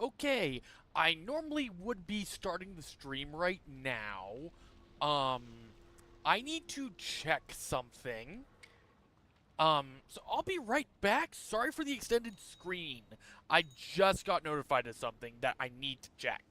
Okay. I normally would be starting the stream right now. Um, I need to check something. So I'll be right back. Sorry for the extended screen. I just got notified of something that I need to check.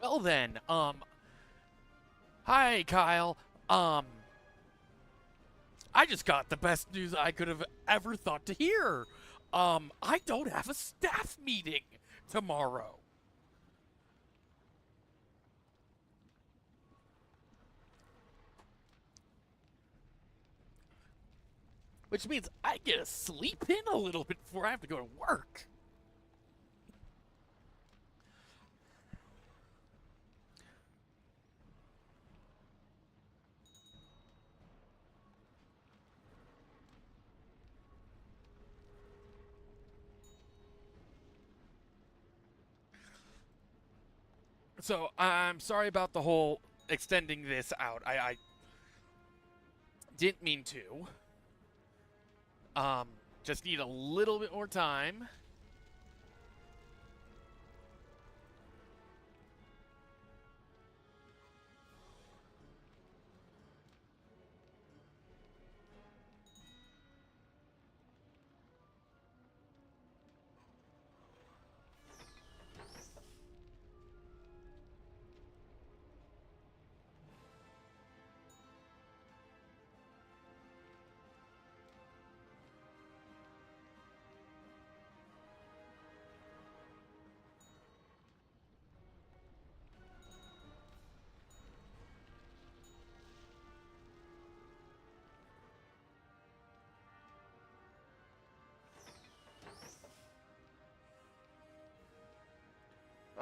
Well then, hi Kyle. Um, I just got the best news I could have ever thought to hear. I don't have a staff meeting tomorrow. Which means I get to sleep in a little bit before I have to go to work. So I'm sorry about the whole extending this out. I didn't mean to. Um, just need a little bit more time.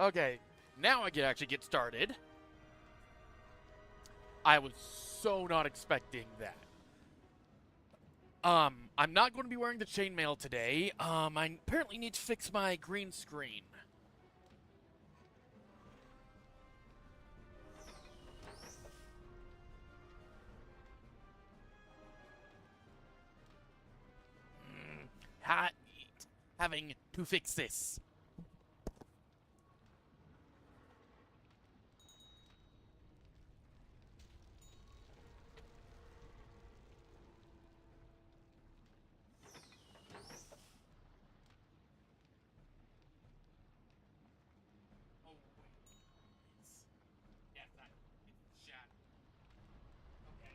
Okay, now I can actually get started. I was so not expecting that. I'm not going to be wearing the chainmail today. I apparently need to fix my green screen. Ha- Having to fix this. Oh, wait. Yes, that it's shattered. Okay.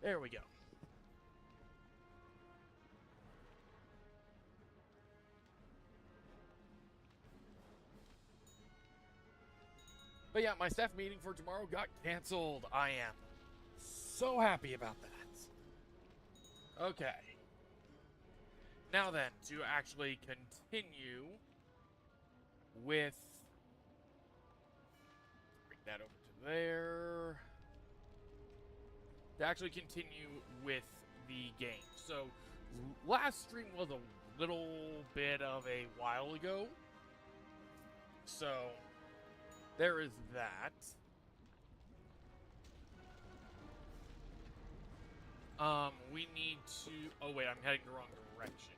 There we go. But yeah, my staff meeting for tomorrow got canceled. I am so happy about that. Okay. Now then, to actually continue with... Bring that over to there. To actually continue with the game. So, last stream was a little bit of a while ago. So, there is that. We need to... Oh, wait, I'm heading the wrong direction.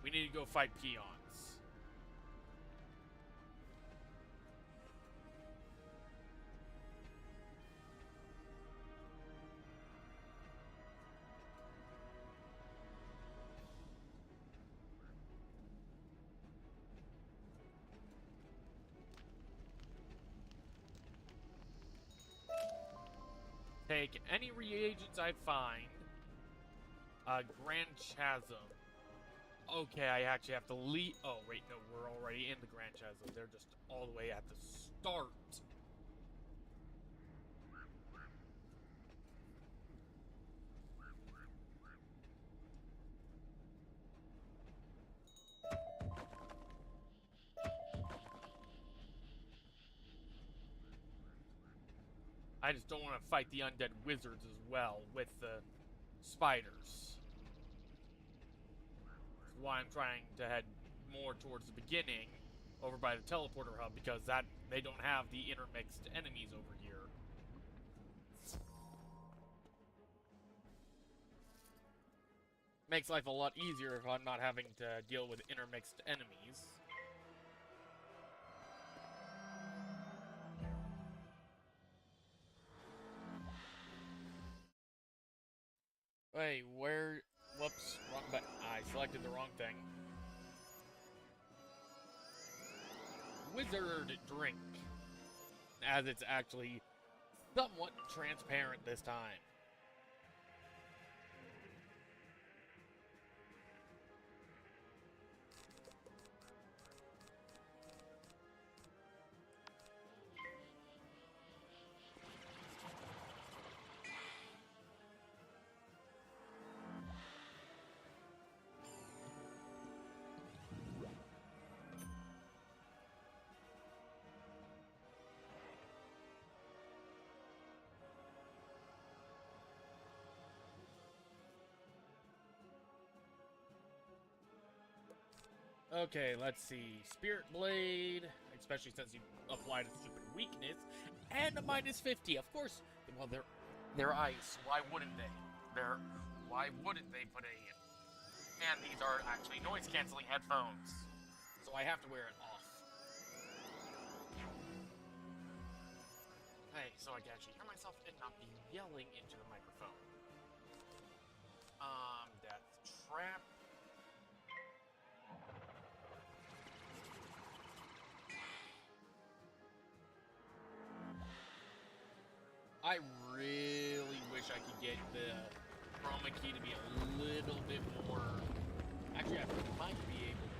We need to go fight peons. Take any reagents I find. Grand Chasm. Okay, I actually have to leave. Oh, wait, no, we're already in the Grand Chasm. They're just all the way at the start. I just don't want to fight the undead wizards as well with the spiders. That's why I'm trying to head more towards the beginning over by the teleporter hub, because that they don't have the intermixed enemies over here. Makes life a lot easier if I'm not having to deal with intermixed enemies. Wait, where... Whoops, wrong button. I selected the wrong thing. Wizard drink. As it's actually somewhat transparent this time. Okay, let's see. Spirit Blade, especially since you applied a stupid weakness, and a -50. Of course, well, they're ice. Why wouldn't they? Why wouldn't they put a... And these are actually noise-canceling headphones, so I have to wear it off. Hey, so I can actually hear myself and not be yelling into the microphone. Death Trap. I really wish I could get the chroma key to be a little bit more... Actually, I might be able to.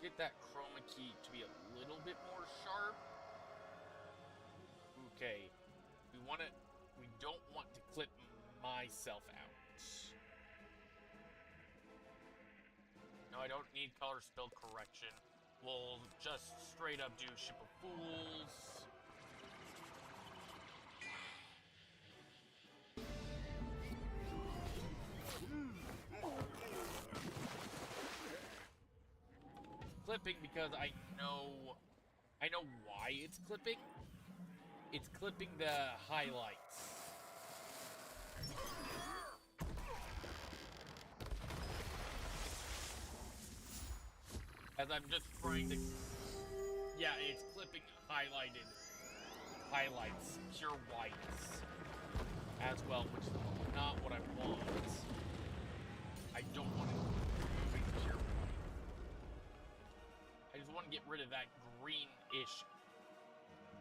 Get that chroma key to be a little bit more sharp. Okay. We don't want to clip myself out. No, I don't need color spell correction. We'll just straight up do Ship of Fools. Clipping because I know why it's clipping. It's clipping the highlights. As I'm just trying to... Yeah, it's clipping highlights, pure whites, as well, which is not what I want. I don't want it moving pure white. want to get rid of that greenish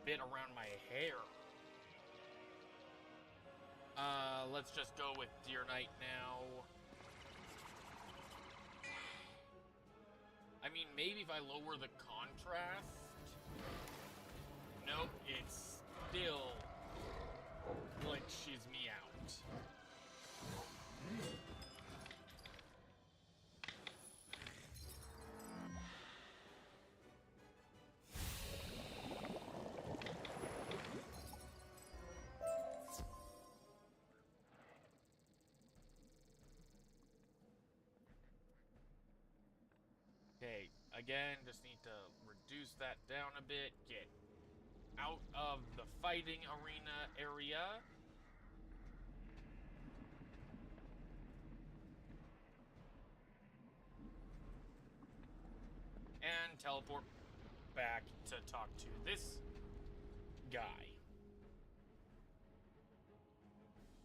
bit around my hair. Let's just go with Deer Knight now. I mean, maybe if I lower the contrast. Nope, it still glitches me out. Okay, again, just need to reduce that down a bit, get out of the fighting arena area. And teleport back to talk to this guy.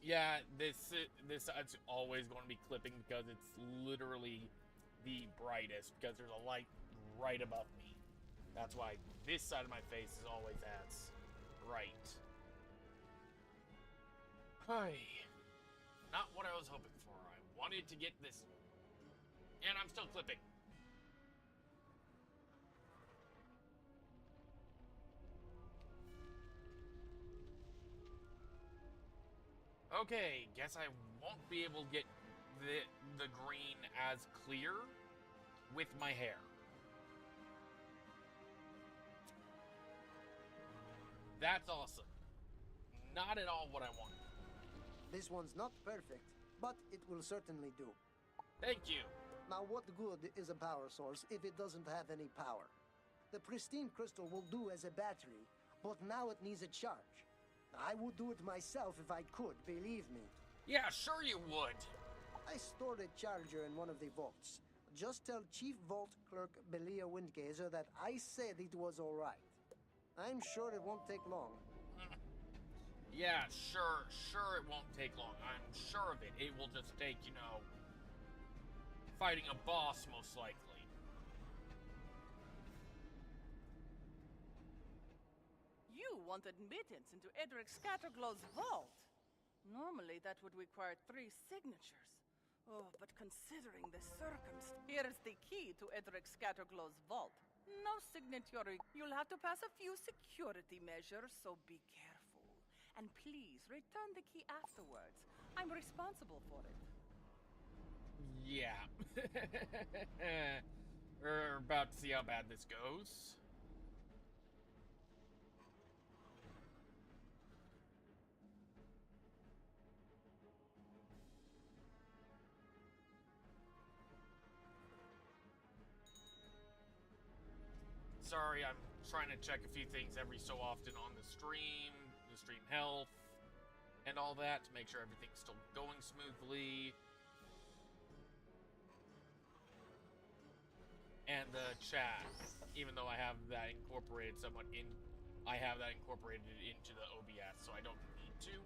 Yeah, this it's always going to be clipping because it's literally the brightest, because there's a light right above me. That's why this side of my face is always as bright. Hi. Not what I was hoping for. I wanted to get this, and I'm still clipping. Okay, guess I won't be able to get the green as clear with my hair. That's awesome. Not at all what I want. This one's not perfect, but it will certainly do. Thank you. Now, what good is a power source if it doesn't have any power? The pristine crystal will do as a battery, but now it needs a charge. I would do it myself if I could, believe me. Yeah, sure you would. I stored a charger in one of the vaults. Just tell Chief Vault Clerk Belia Windgazer that I said it was all right. I'm sure it won't take long. Yeah, sure it won't take long. I'm sure of it. It will just take, you know, fighting a boss, most likely. You want admittance into Edric Scatterglow's vault. Normally, that would require 3 signatures. Oh, but considering the circumstance, here's the key to Edric Scatterglow's vault. No signature. You'll have to pass a few security measures, so be careful. And please, return the key afterwards. I'm responsible for it. Yeah. We're about to see how bad this goes. Sorry, I'm trying to check a few things every so often on the stream health, and all that to make sure everything's still going smoothly. And the chat, even though I have that incorporated somewhat in, I have that incorporated into the OBS, so I don't need to.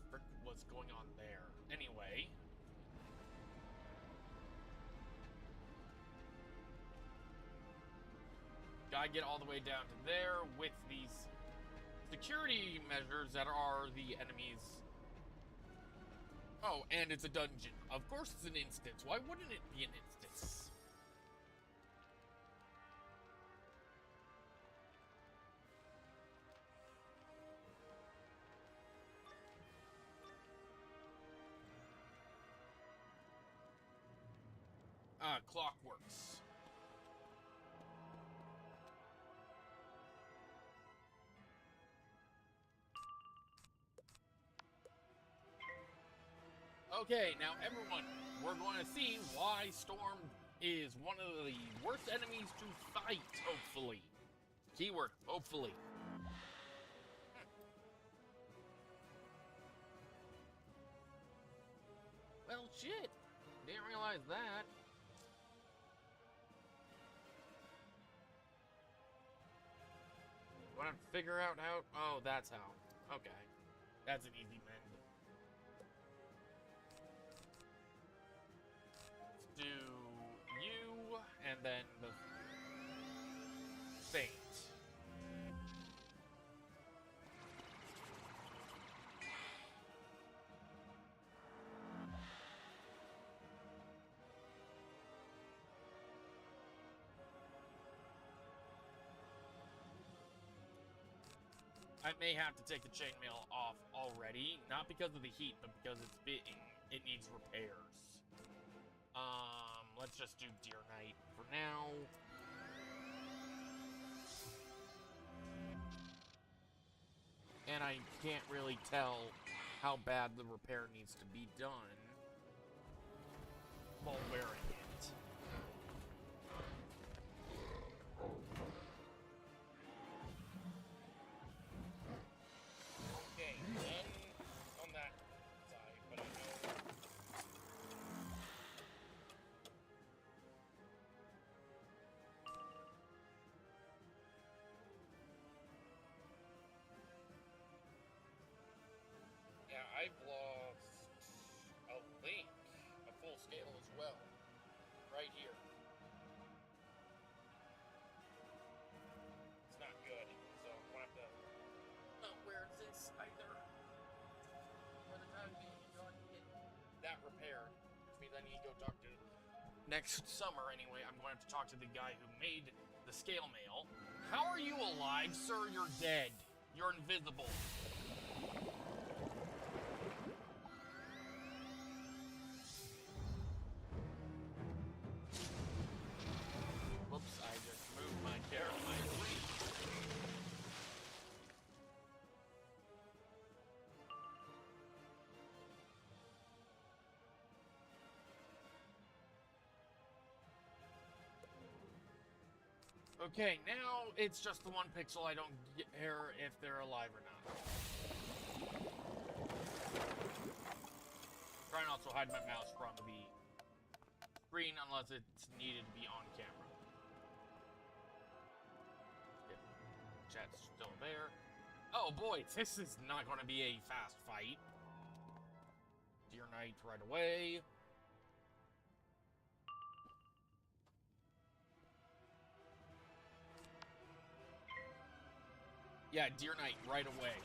Frick, what's going on there? Anyway. Gotta get all the way down to there with these security measures that are the enemies. Oh, and it's a dungeon. Of course it's an instance. Why wouldn't it be an instance? Clockworks. Okay, now everyone, we're going to see why Storm is one of the worst enemies to fight, hopefully. Keyword, hopefully. Well, shit. Didn't realize that. Want to figure out how... Oh, that's how. Okay. That's an easy mend. Let's do you, and then the I may have to take the chainmail off already, not because of the heat, but because it needs repairs. Let's just do Deer Knight for now. And I can't really tell how bad the repair needs to be done while wearing it. Okay, none on that side, but I know. Yeah, I've lost a link, a full scale as well, right here. It's not good, so I'm gonna have to not wear this either. For the time being, until I can get that repaired, which means I need to go talk to. Next summer, anyway, I'm going to have to talk to the guy who made the scale mail. How are you alive, sir? You're dead. You're invisible. Whoops, I just moved my character. Okay, now it's just the one pixel. I don't care if they're alive or not. Try and also hide my mouse from the screen unless it's needed to be on camera. Yep. Chat's still there. Oh boy, this is not going to be a fast fight. Deer Knight right away. Yeah, Deer Knight right away.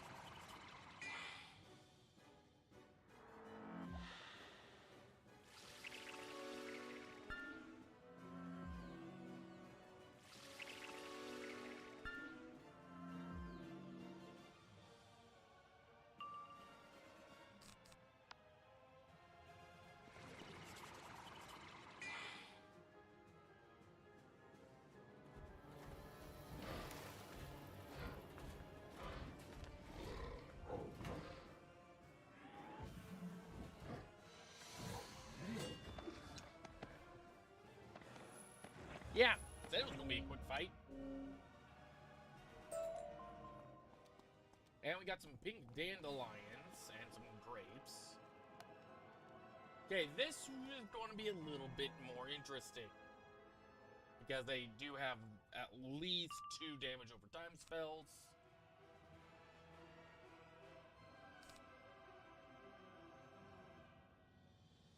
Yeah, said it was gonna be a quick fight. And we got some pink dandelions and some grapes. Okay, this is going to be a little bit more interesting. Because they do have at least 2 damage over time spells.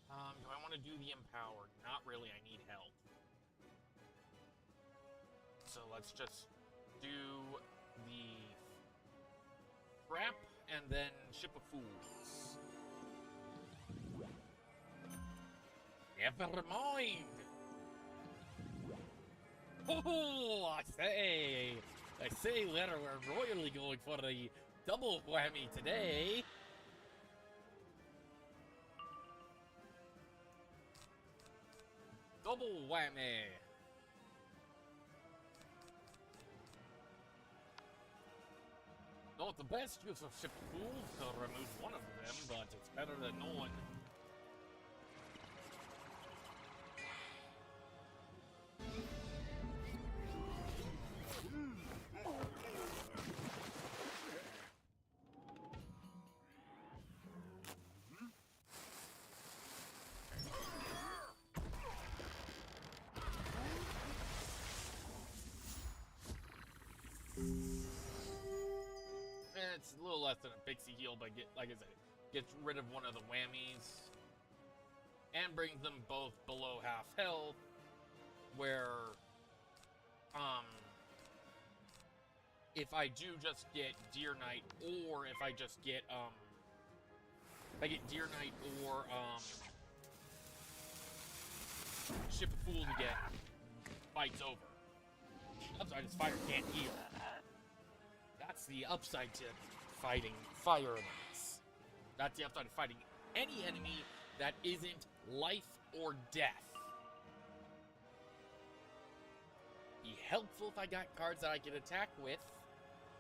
Do I want to do the Empowered? Not really, I need help. So let's just do the Trap and then Ship of Fools. Never mind! Oh, I say, we're royally going for the double whammy today. Double whammy. Not the best use of Ship of Fools to remove one of them, but it's better than none. It's a little less than a pixie heal, but like I said, gets rid of one of the whammies and brings them both below half health. Where, if I do just get Deer Knight, or if I just get if I get Deer Knight or Ship of Fools again, fight's over. I'm sorry, this fire can't heal. That That's the upside to fighting fire enemies. That's the upside of fighting any enemy that isn't life or death. Be helpful if I got cards that I can attack with,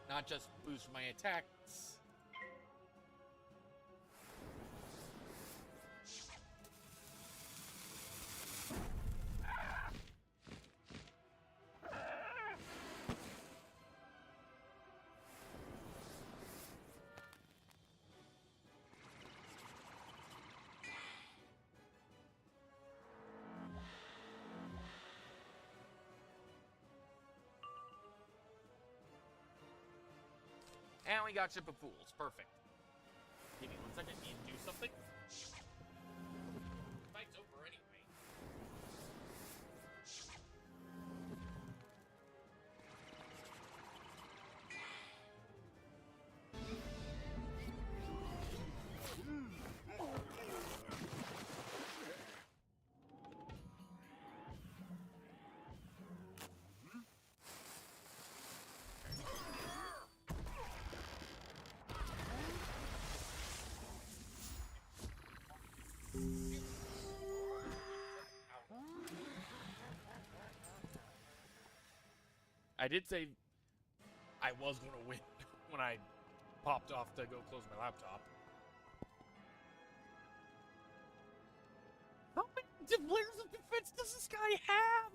not just boost my attacks. And we got Ship of Fools. Perfect. Give me 1 second. Need to do something. Fight's over anyway. I did say I was going to win when I popped off to go close my laptop. How many layers of defense does this guy have?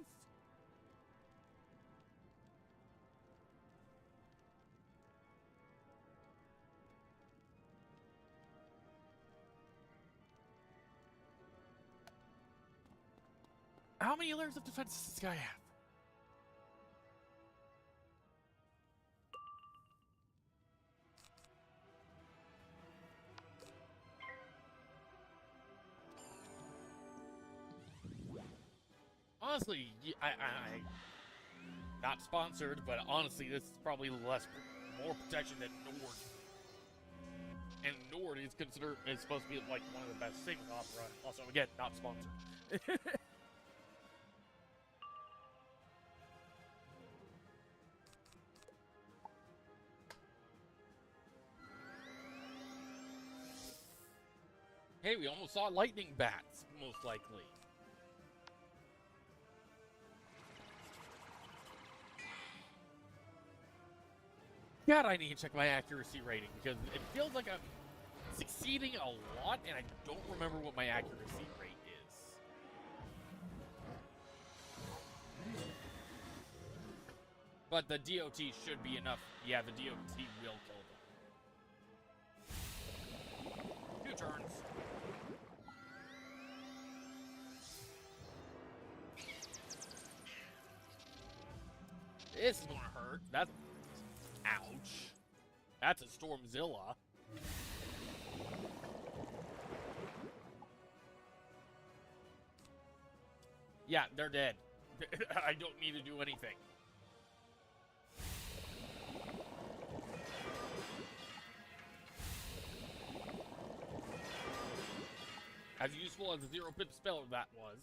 How many layers of defense does this guy have? Honestly, I not sponsored, but honestly, this is probably more protection than Nord. And Nord is supposed to be like one of the best things off run. Also, again, not sponsored. Hey, we almost saw lightning bats, most likely. God, I need to check my accuracy rating, because it feels like I'm succeeding a lot, and I don't remember what my accuracy rate is. But the DOT should be enough. Yeah, the DOT will kill them. 2 turns. This is gonna hurt. That's... Ouch. That's a Stormzilla. Yeah, they're dead. I don't need to do anything. As useful as a 0-pip spell that was.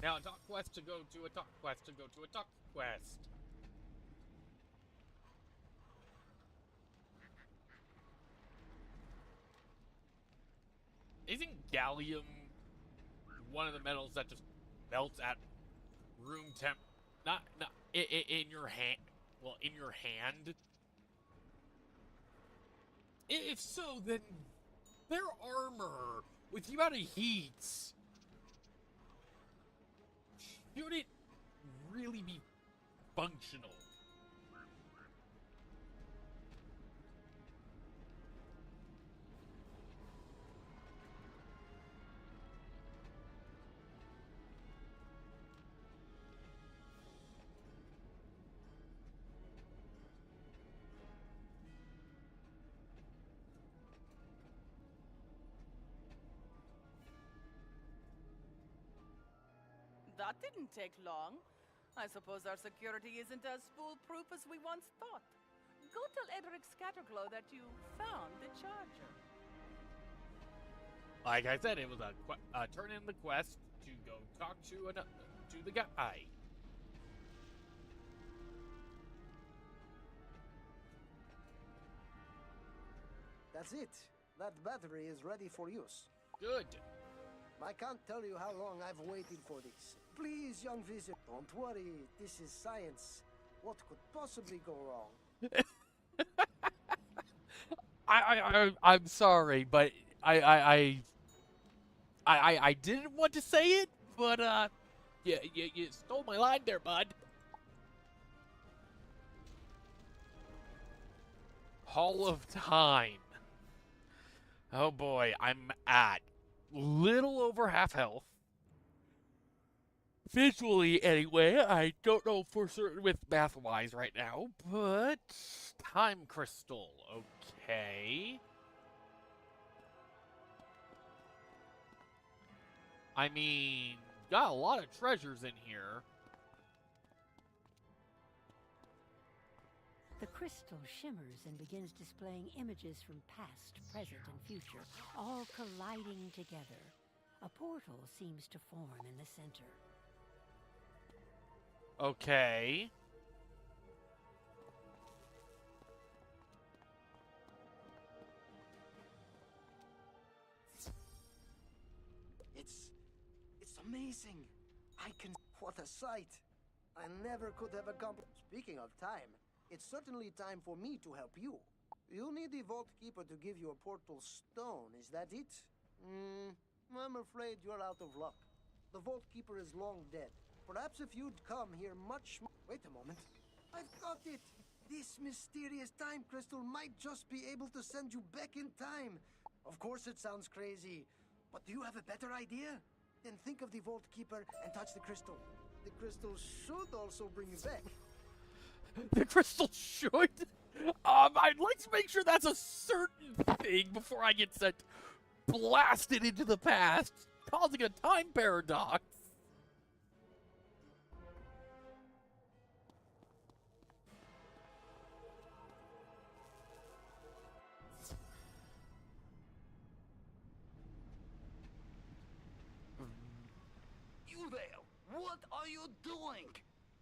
Now, a talk quest to go to a talk quest to go to a talk quest. Isn't gallium one of the metals that just melts at room temp? Not in your hand. Well, in your hand. If so, then their armor with the amount of heat. Should it really be functional? That didn't take long. I suppose our security isn't as foolproof as we once thought. Go tell Edric Scatterglow that you found the charger. Like I said, it was a turn in the quest to go talk to the guy. That's it. That battery is ready for use. Good. I can't tell you how long I've waited for this. Please, young visitor, don't worry. This is science. What could possibly go wrong? I'm sorry, but I didn't want to say it, but you stole my line there, bud. Hall of Time. Oh boy, I'm at little over half health. Visually, anyway, I don't know for certain with math-wise right now, but time crystal, okay. I mean, got a lot of treasures in here. The crystal shimmers and begins displaying images from past, present, and future, all colliding together. A portal seems to form in the center. Okay. It's amazing. I can... What a sight. I never could have accomplished... Speaking of time, it's certainly time for me to help you. You need the Vault Keeper to give you a portal stone, is that it? I'm afraid you're out of luck. The Vault Keeper is long dead. Perhaps if you'd come here much more... Wait a moment. I've got it! This mysterious time crystal might just be able to send you back in time. Of course it sounds crazy, but do you have a better idea? Then think of the Vault Keeper and touch the crystal. The crystal should also bring you back. The crystal should? I'd like to make sure that's a certain thing before I get sent blasted into the past, causing a time paradox. You there! What are you doing?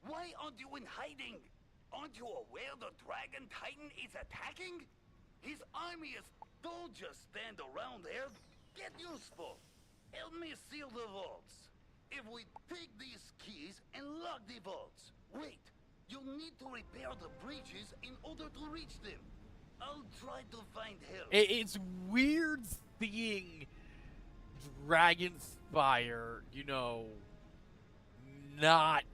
Why aren't you in hiding? Aren't you aware the Dragon Titan is attacking? His army is... Don't just stand around here. Get useful. Help me seal the vaults. If we take these keys and lock the vaults, wait. You'll need to repair the breaches in order to reach them. I'll try to find help. It's weird seeing Dragonspyre, you know, not...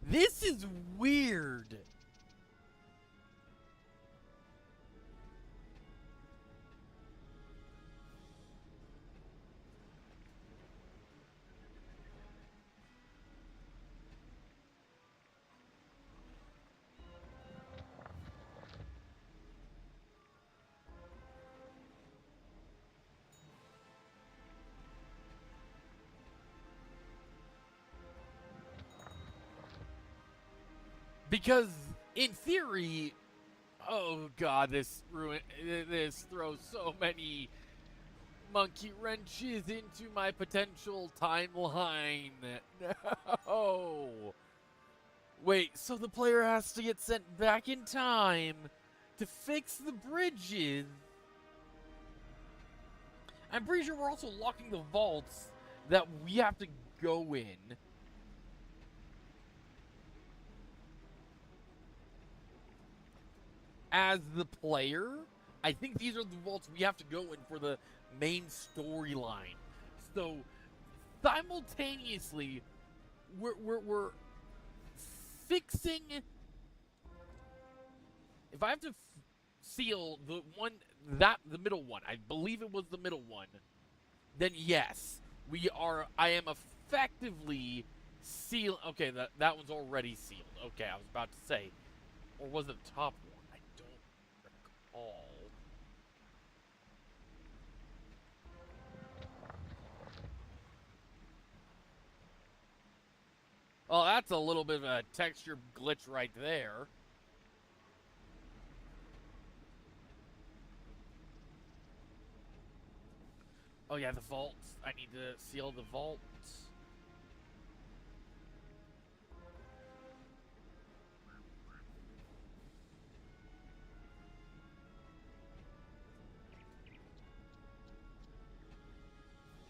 This is weird. Because, in theory, oh god, this throws so many monkey wrenches into my potential timeline. No. Wait, so the player has to get sent back in time to fix the bridges? I'm pretty sure we're also locking the vaults that we have to go in. As the player, I think these are the vaults we have to go in for the main storyline. So, simultaneously, we're fixing... If I have to seal the one, the middle one, I believe it was the middle one, then yes, I am effectively seal... Okay, that one's already sealed. Okay, I was about to say, or was it the top one? All. Well, that's a little bit of a texture glitch right there. Oh yeah, the vaults. I need to seal the vaults.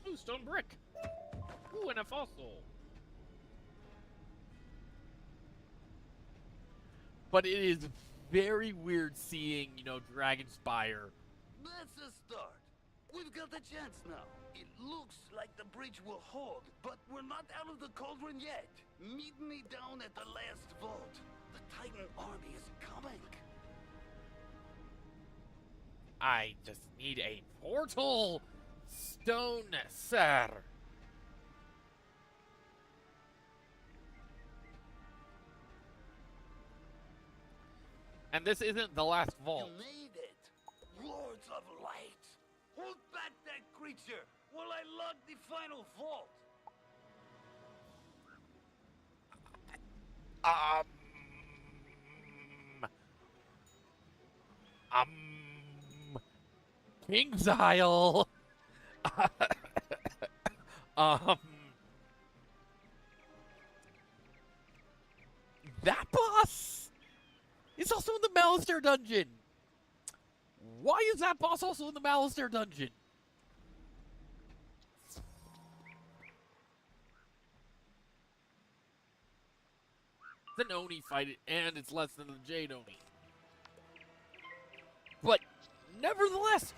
Ooh, stone brick. Ooh, and a fossil. But it is very weird seeing, you know, Dragonspyre. That's a start. We've got a chance now. It looks like the bridge will hold, but we're not out of the cauldron yet. Meet me down at the last vault. The Titan army is coming. I just need a portal stone, sir. And this isn't the last vault. You made it. Lords of Light. Hold back that creature while I lock the final vault. King's Isle. That boss is also in the Malistaire dungeon. Why is that boss also in the Malistaire dungeon? It's an Oni fight, and it's less than the Jade Oni. But nevertheless,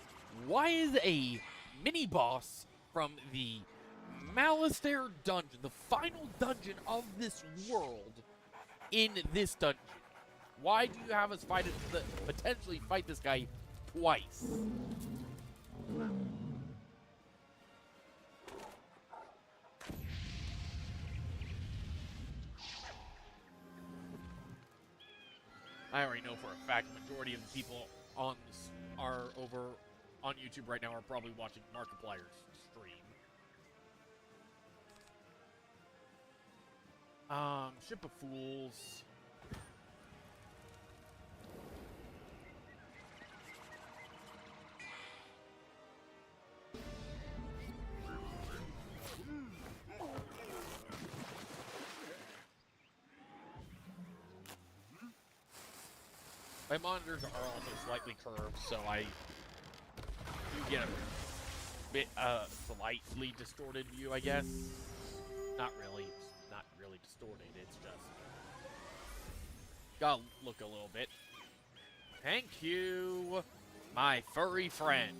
why is a mini boss from the Malistaire dungeon, the final dungeon of this world, in this dungeon? Why do you have us fight it, potentially fight this guy twice? I already know for a fact the majority of the people on this are over on YouTube right now are probably watching Markiplier's stream. Ship of Fools. My monitors are also slightly curved, so I do get a bit slightly distorted view, I guess. Not really. It's not really distorted. It's just gotta look a little bit. Thank you, my furry friend.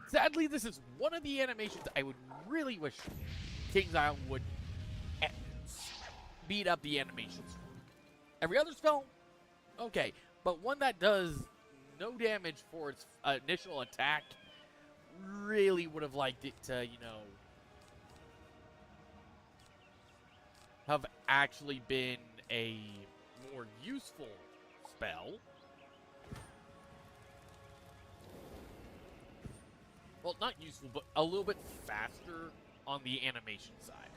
Sadly, this is one of the animations I would really wish King's Isle would speed up the animations. Every other spell, okay, but one that does no damage for its initial attack, really would have liked it to, you know, have actually been a more useful spell. Well, not useful, but a little bit faster on the animation side.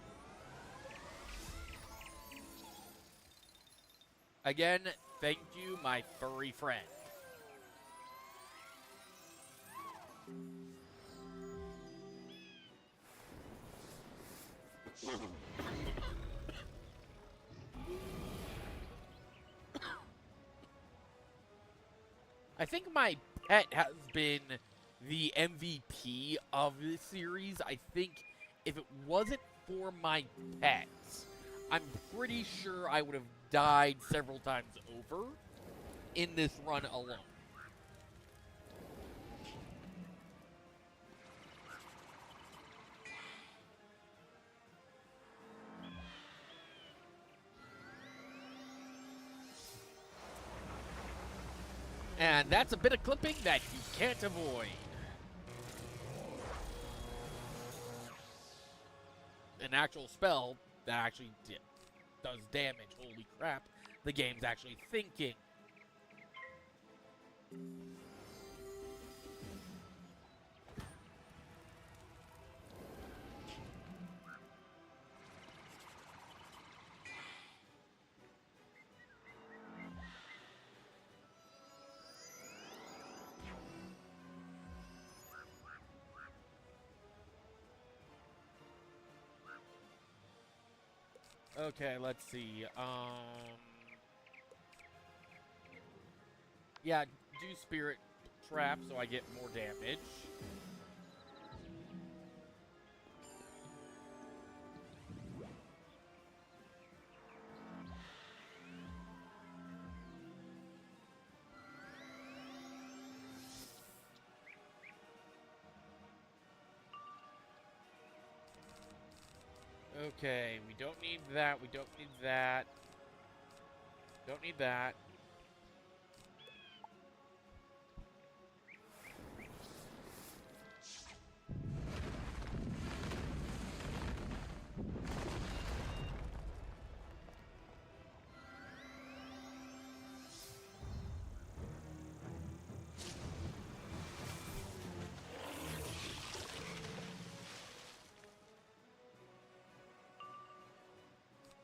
Again, thank you, my furry friend. I think my pet has been the MVP of this series. I think if it wasn't for my pets, I'm pretty sure I would have died several times over in this run alone. And that's a bit of clipping that you can't avoid. An actual spell that actually does damage. Holy crap. the game's actually thinking. Okay, let's see. Yeah, do Spirit Trap so I get more damage. Okay, we don't need that, we don't need that. Don't need that.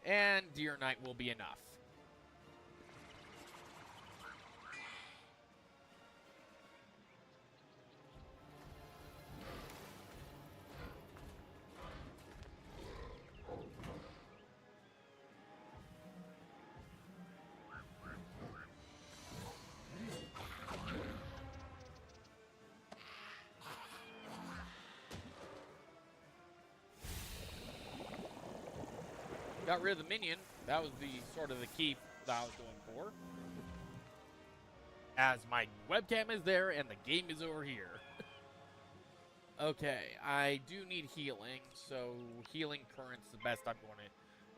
And Deer Knight will be enough. Got rid of the minion. That was the sort of the key that I was going for. As my webcam is there and the game is over here. Okay, I do need healing, so healing current's the best I'm going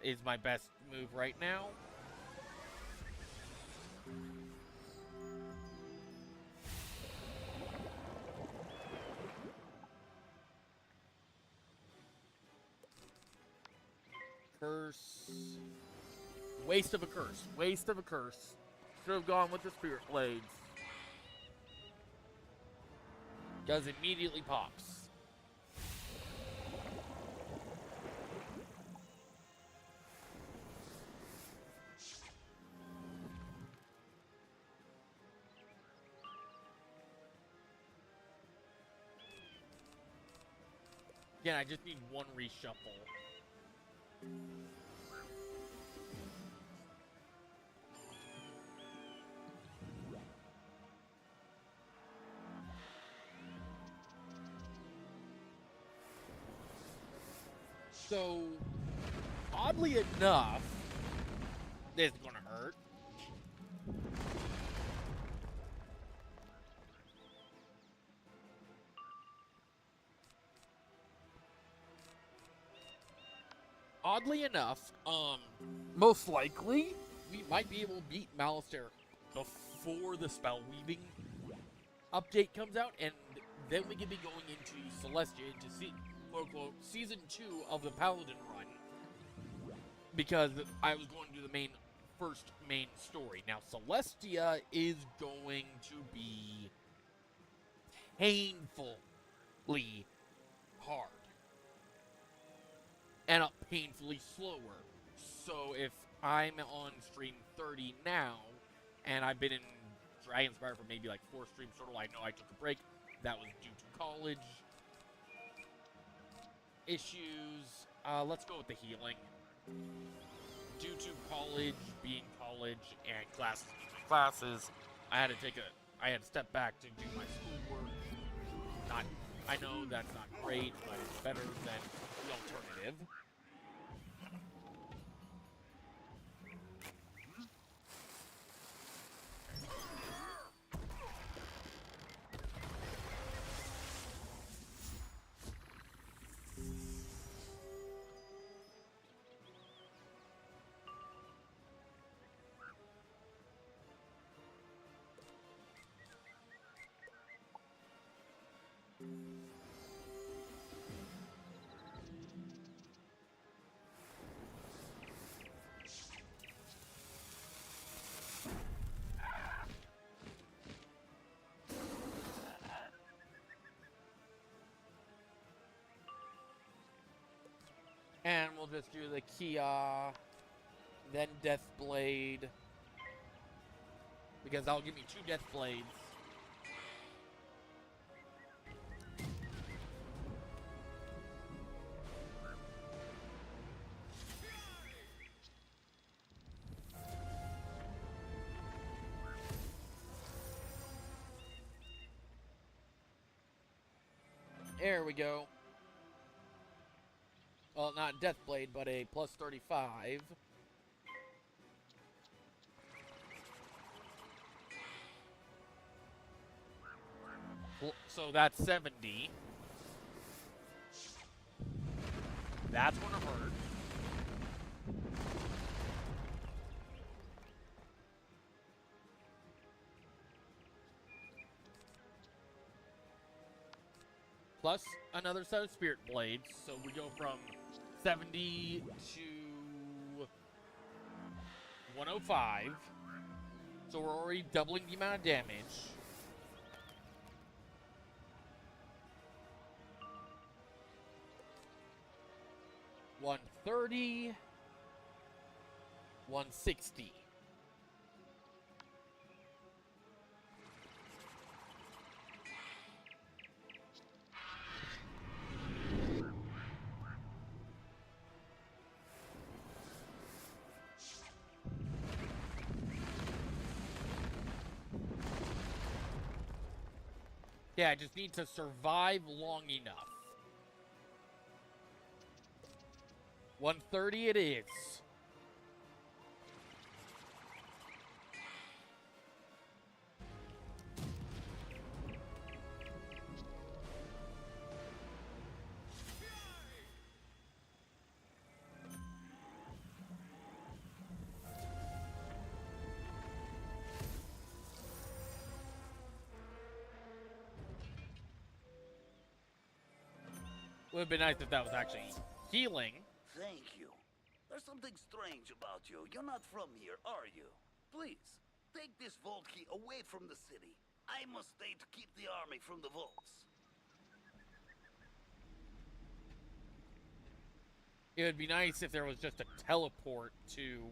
to, is my best move right now. Curse. Waste of a curse. Waste of a curse. Should have gone with the Spirit Blades. Because immediately pops. Again, I just need one reshuffle. So, oddly enough, this is gonna hurt. Oddly enough, most likely, we might be able to beat Malistaire before the spell weaving update comes out, and then we can be going into Celestia to see, quote-unquote, Season 2 of the Paladin run, because I was going to do the first main story. Now, Celestia is going to be painfully hard. And painfully slower. So if I'm on stream 30 now, and I've been in Dragonspyre for maybe like 4 streams total, I know I took a break. That was due to college issues. Let's go with the healing. Due to college, being college, and classes, I had to step back to do my schoolwork. I know that's not great, but it's better than the alternative. we'll just do the Kia, then Death Blade, because that'll give me 2 Death Blades. There we go. Well, not Death Blade, but a plus 35. So that's 70. That's gonna hurt. Plus another set of Spirit Blades, so we go from 70 to 105. So we're already doubling the amount of damage. $130, $160. Yeah, I just need to survive long enough. 130 it is. Would have been nice if that was actually healing. Thank you. There's something strange about you. You're not from here, are you? Please, take this vault key away from the city. I must stay to keep the army from the vaults. It would be nice if there was just a teleport to...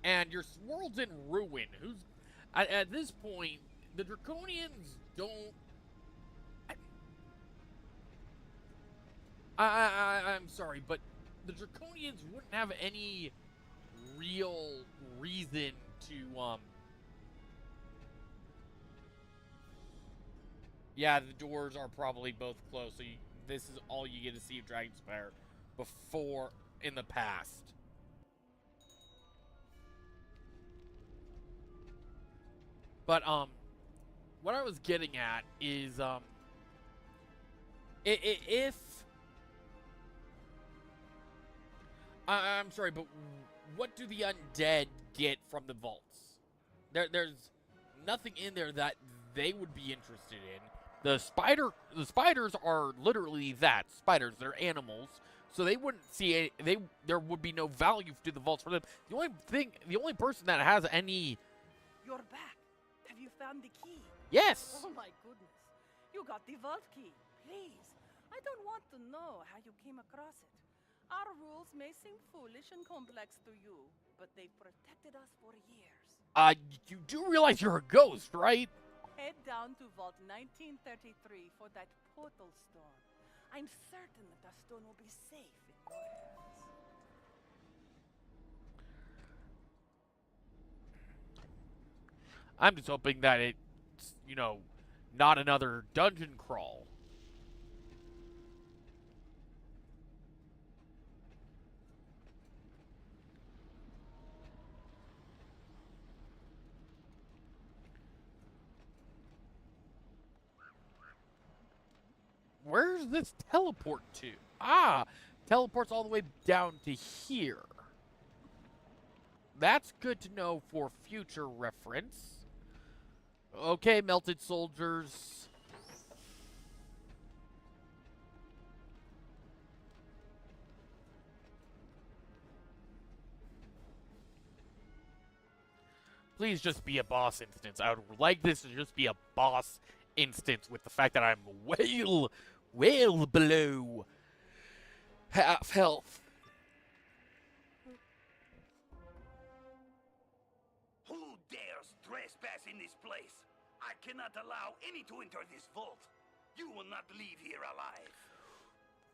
And your world's in ruin. Who's... At this point, the Draconians don't... I'm sorry, but the Draconians wouldn't have any real reason to, Yeah, the doors are probably both closed, so this is all you get to see of Dragonspyre before, in the past. But, what I was getting at is, if... I'm sorry, but what do the undead get from the vaults? There's nothing in there that they would be interested in. The spiders are literally that, spiders. They're animals, so they wouldn't see there would be no value to the vaults for them. The only person that has any... You're back. Have you found the key? Yes. Oh my goodness. You got the vault key. Please. I don't want to know how you came across it. Our rules may seem foolish and complex to you, but they've protected us for years. You do realize you're a ghost, right? Head down to Vault 1933 for that portal stone. I'm certain that the stone will be safe in your hands. I'm just hoping that it's, not another dungeon crawl. Where's this teleport to? Ah, teleports all the way down to here. That's good to know for future reference. Okay, melted soldiers. Please just be a boss instance. I would like this to just be a boss instance with the fact that I'm well below half health. Who dares trespass in this place? I cannot allow any to enter this vault. You will not leave here alive.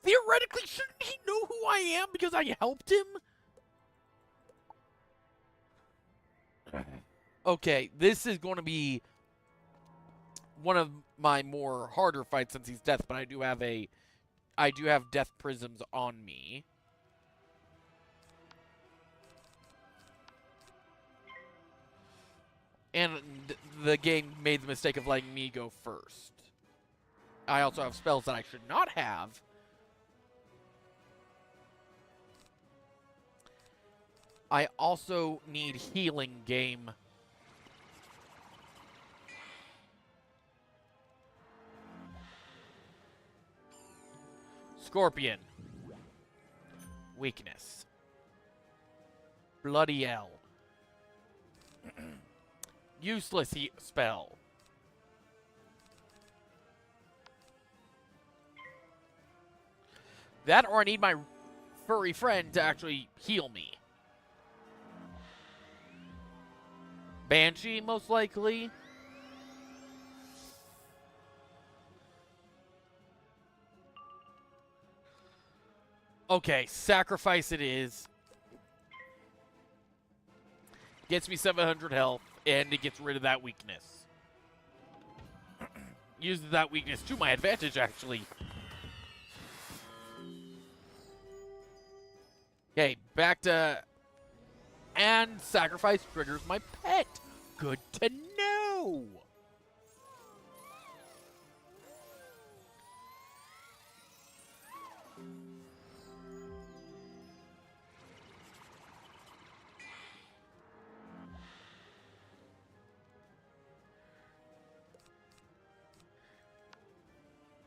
Theoretically, shouldn't he know who I am because I helped him? Okay, this is going to be one of my more harder fights since he's death, but I do have death prisms on me. And the game made the mistake of letting me go first. I also have spells that I should not have. I also need healing game. Scorpion. Weakness. Bloody hell. Useless spell. That or I need my furry friend to actually heal me. Banshee, most likely. Okay, sacrifice it is. Gets me 700 health, and it gets rid of that weakness. Uses that weakness to my advantage, actually. Okay, back to... And sacrifice triggers my pet. Good to know.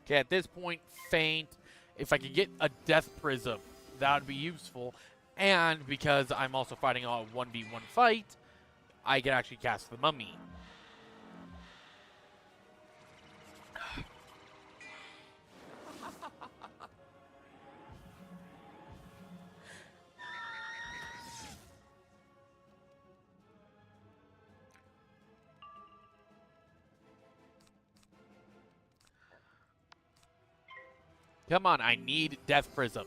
Okay, at this point, faint. If I could get a death prism, that would be useful. And because I'm also fighting a 1v1 fight, I can actually cast the mummy. Come on, I need Death Prism.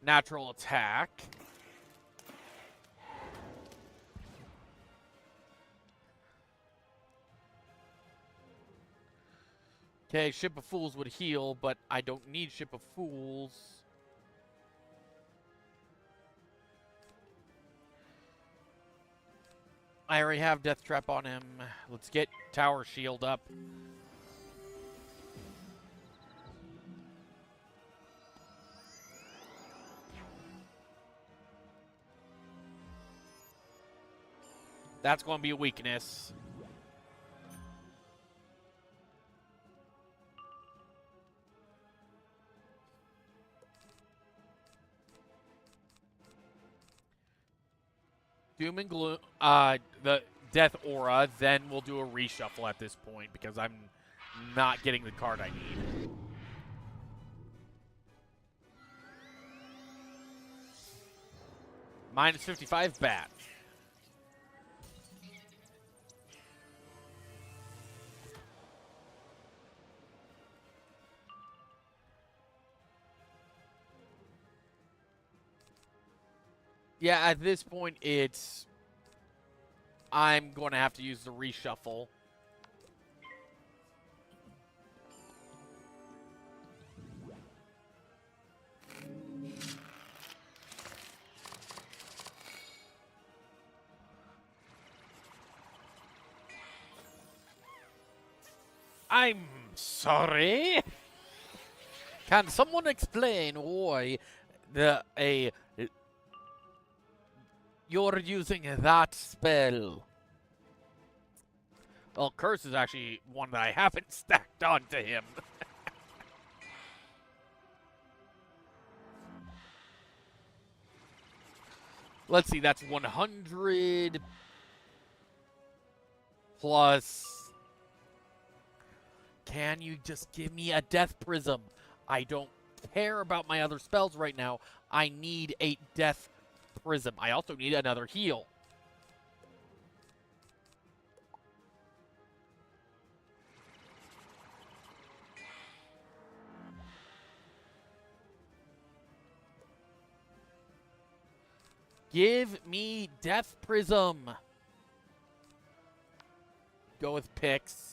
Natural attack. Okay, Ship of Fools would heal, but I don't need Ship of Fools. I already have Death Trap on him. Let's get Tower Shield up. That's going to be a weakness. Doom and Gloom, the Death Aura, then we'll do a reshuffle at this point because I'm not getting the card I need. Minus 55 bat. Yeah, at this point, I'm going to have to use the reshuffle. I'm sorry. Can someone explain why you're using that spell? Well, Curse is actually one that I haven't stacked onto him. Let's see, that's 100 plus... Can you just give me a Death Prism? I don't care about my other spells right now. I need a Death Prism. I also need another heal. Give me Death Prism. Go with Pix.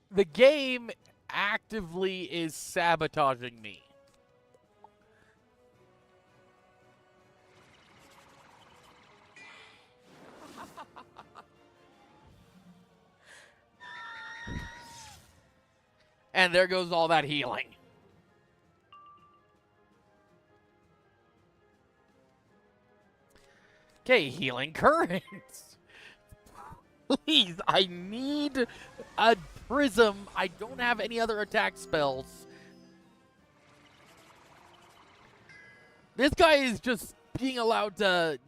The game actively is sabotaging me. And there goes all that healing. Okay, healing currents. Please, I need a prism. I don't have any other attack spells. This guy is just being allowed to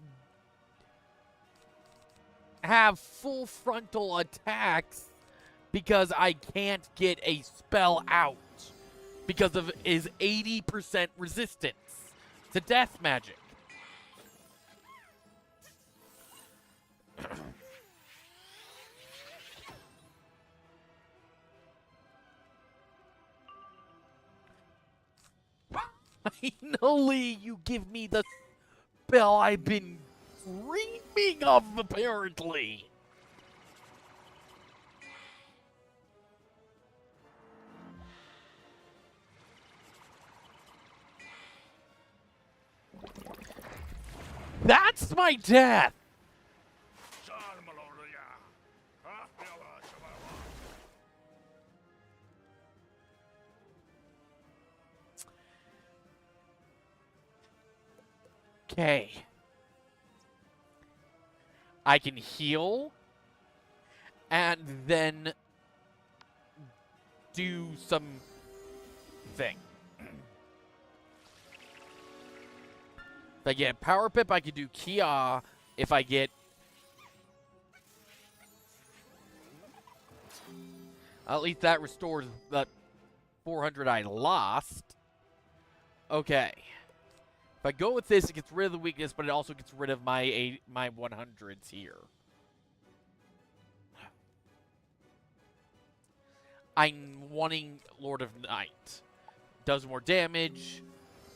have full frontal attacks because I can't get a spell out because of his 80% resistance to death magic. Finally, you give me the spell I've been dreaming of, apparently. That's my death! Okay. I can heal and then do some thing. If I get Power Pip, I can do Kia. If I get... At least that restores the 400 I lost. Okay. If I go with this, it gets rid of the weakness, but it also gets rid of my 100s here. I'm wanting Lord of Night. Does more damage.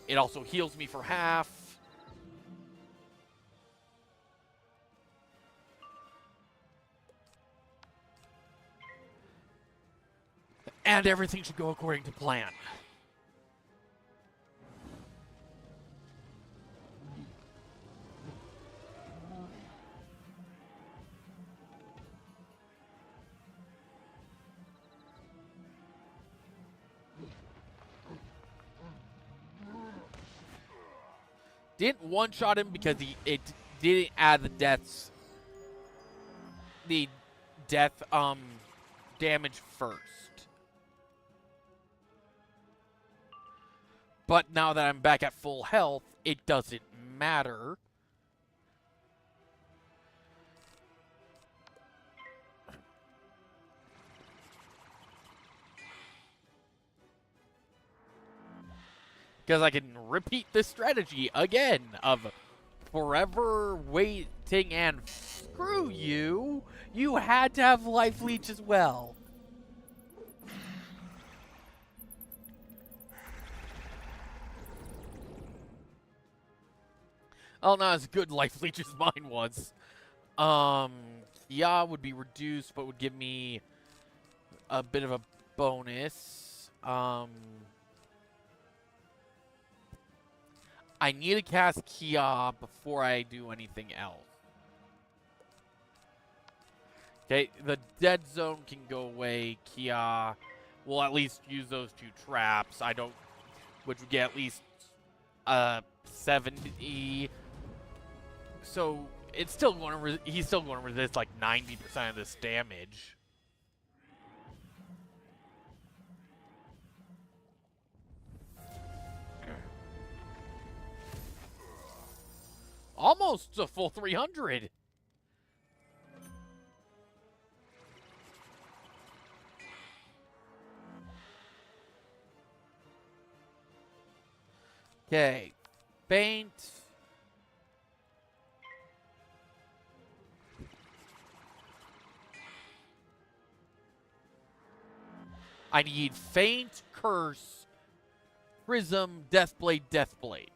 It also heals me for half. And everything should go according to plan. Didn't one-shot him because it didn't add the death damage first. But now that I'm back at full health, it doesn't matter. Because I can repeat this strategy again of forever waiting and screw you. You had to have life leech as well. Oh, not as good life leech as mine was. Yeah, would be reduced, but would give me a bit of a bonus. I need to cast Kia before I do anything else. Okay, the dead zone can go away. Kia will at least use those 2 traps. Which would get at least 70. So it's still going to he's still going to resist like 90% of this damage. Almost a full 300. Okay. Faint. I need Faint, Curse, Prism, Deathblade, Deathblade.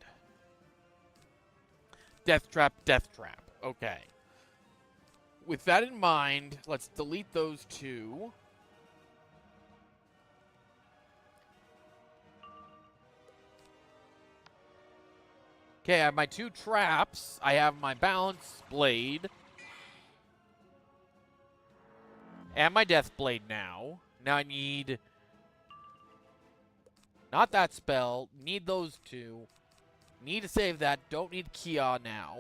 Death Trap, Death Trap. Okay. With that in mind, let's delete those 2. Okay, I have my 2 traps. I have my Balance Blade. And my Death Blade now. Now I need... Not that spell. Need those 2. Need to save that. Don't need Kia now.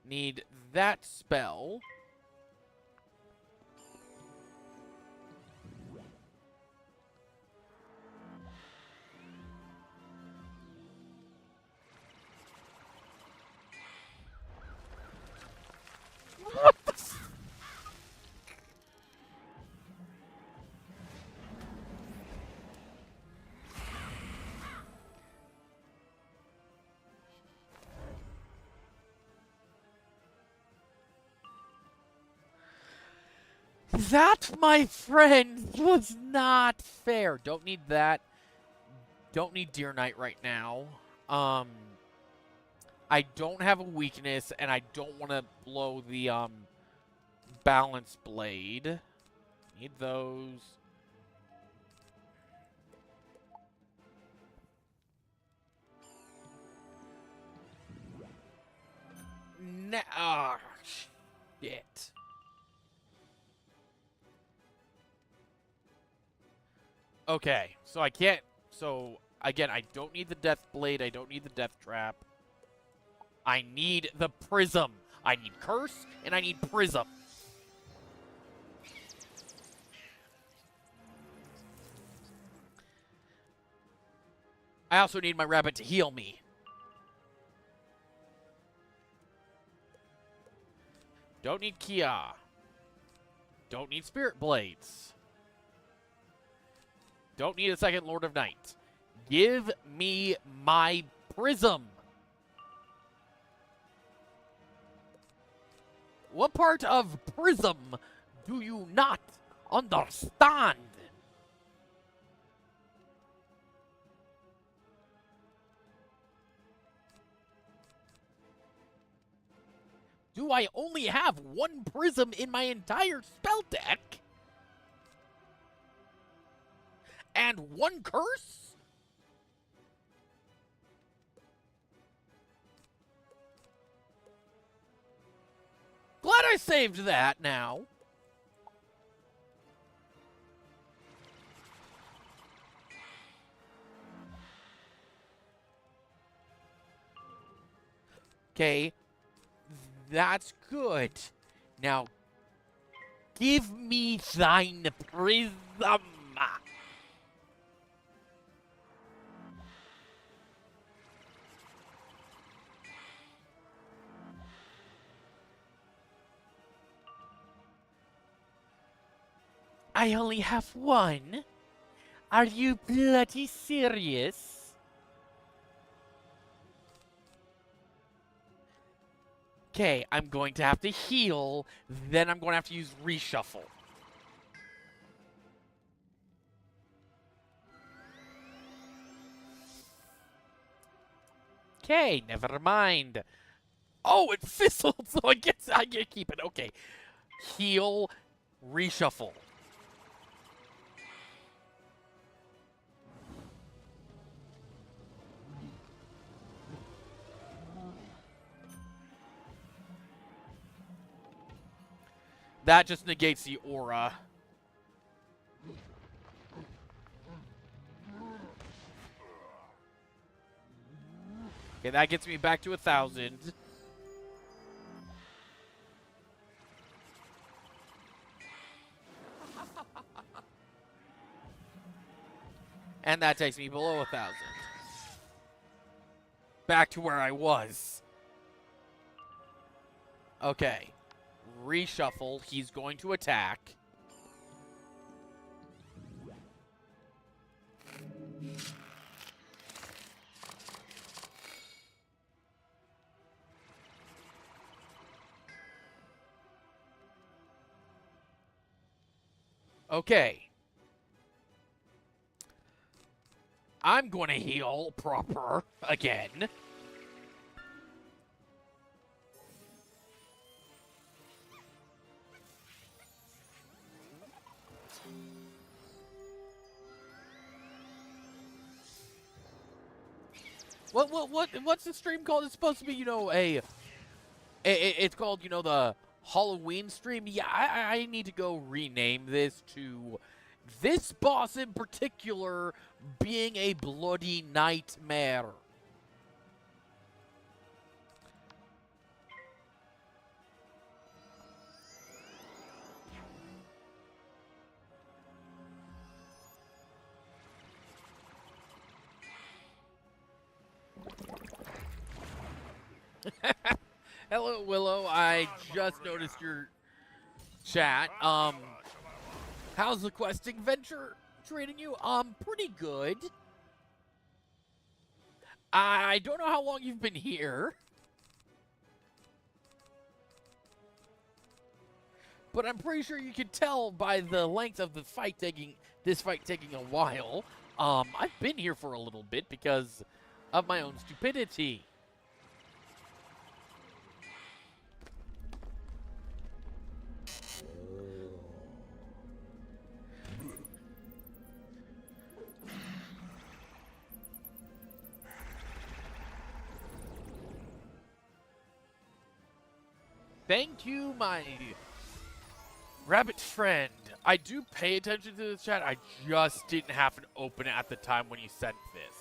Need that spell. What the That, my friend, was not fair. Don't need that. Don't need Deer Knight right now. I don't have a weakness, and I don't want to blow the Balance Blade. Need those. Shit. Okay, so I can't... So, again, I don't need the Death Blade. I don't need the Death Trap. I need the Prism. I need Curse, and I need Prism. I also need my rabbit to heal me. Don't need Kia. Don't need Spirit Blades. Don't need a second Lord of Night. Give me my Prism. What part of Prism do you not understand? Do I only have one Prism in my entire spell deck? And one Curse? Glad I saved that now. Okay. That's good. Now, give me thine Prism. I only have one? Are you bloody serious? Okay, I'm going to have to heal, then I'm going to have to use reshuffle. Okay, never mind. Oh, it fizzled, so I get keep it. Okay. Heal, reshuffle. That just negates the aura. Okay, that gets me back to 1,000. And that takes me below 1,000. Back to where I was. Okay. Reshuffle. He's going to attack. Okay. I'm going to heal proper again. What's the stream called? It's supposed to be, you know, it's called, you know, the Halloween stream. Yeah, I need to go rename this to this boss in particular being a bloody nightmare. Hello, Willow. I just noticed your chat. How's the questing venture treating you? Pretty good. I don't know how long you've been here, but I'm pretty sure you can tell by the length of the fight taking a while. I've been here for a little bit because of my own stupidity. Thank you, my rabbit friend. I do pay attention to the chat. I just didn't happen to open it at the time when you sent this.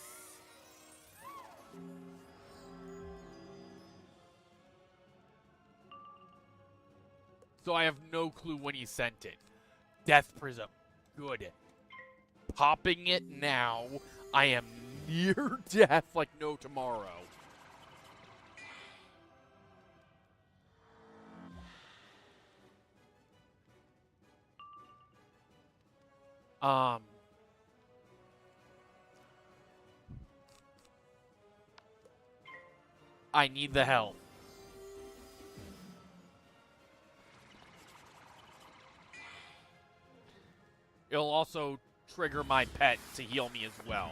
So I have no clue when you sent it. Death Prism. Good. Popping it now. I am near death like no tomorrow. I need the help. It'll also trigger my pet to heal me as well.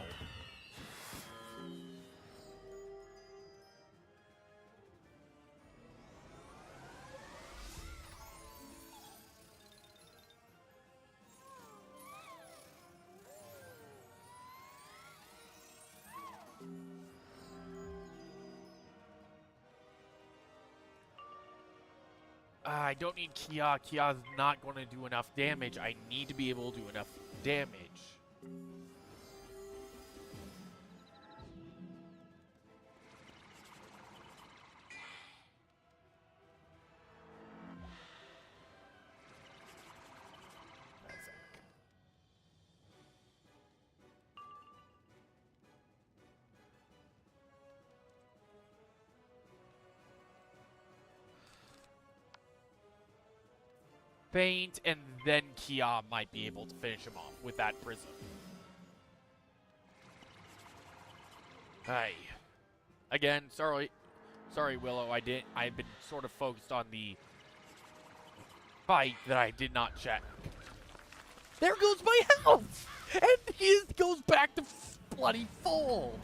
I don't need Kia. Kia's not going to do enough damage. I need to be able to do enough damage. Faint, and then Kia might be able to finish him off with that prism. Hi. Again, sorry, Willow. I've been sort of focused on the fight that I did not check. There goes my health, and his goes back to bloody full.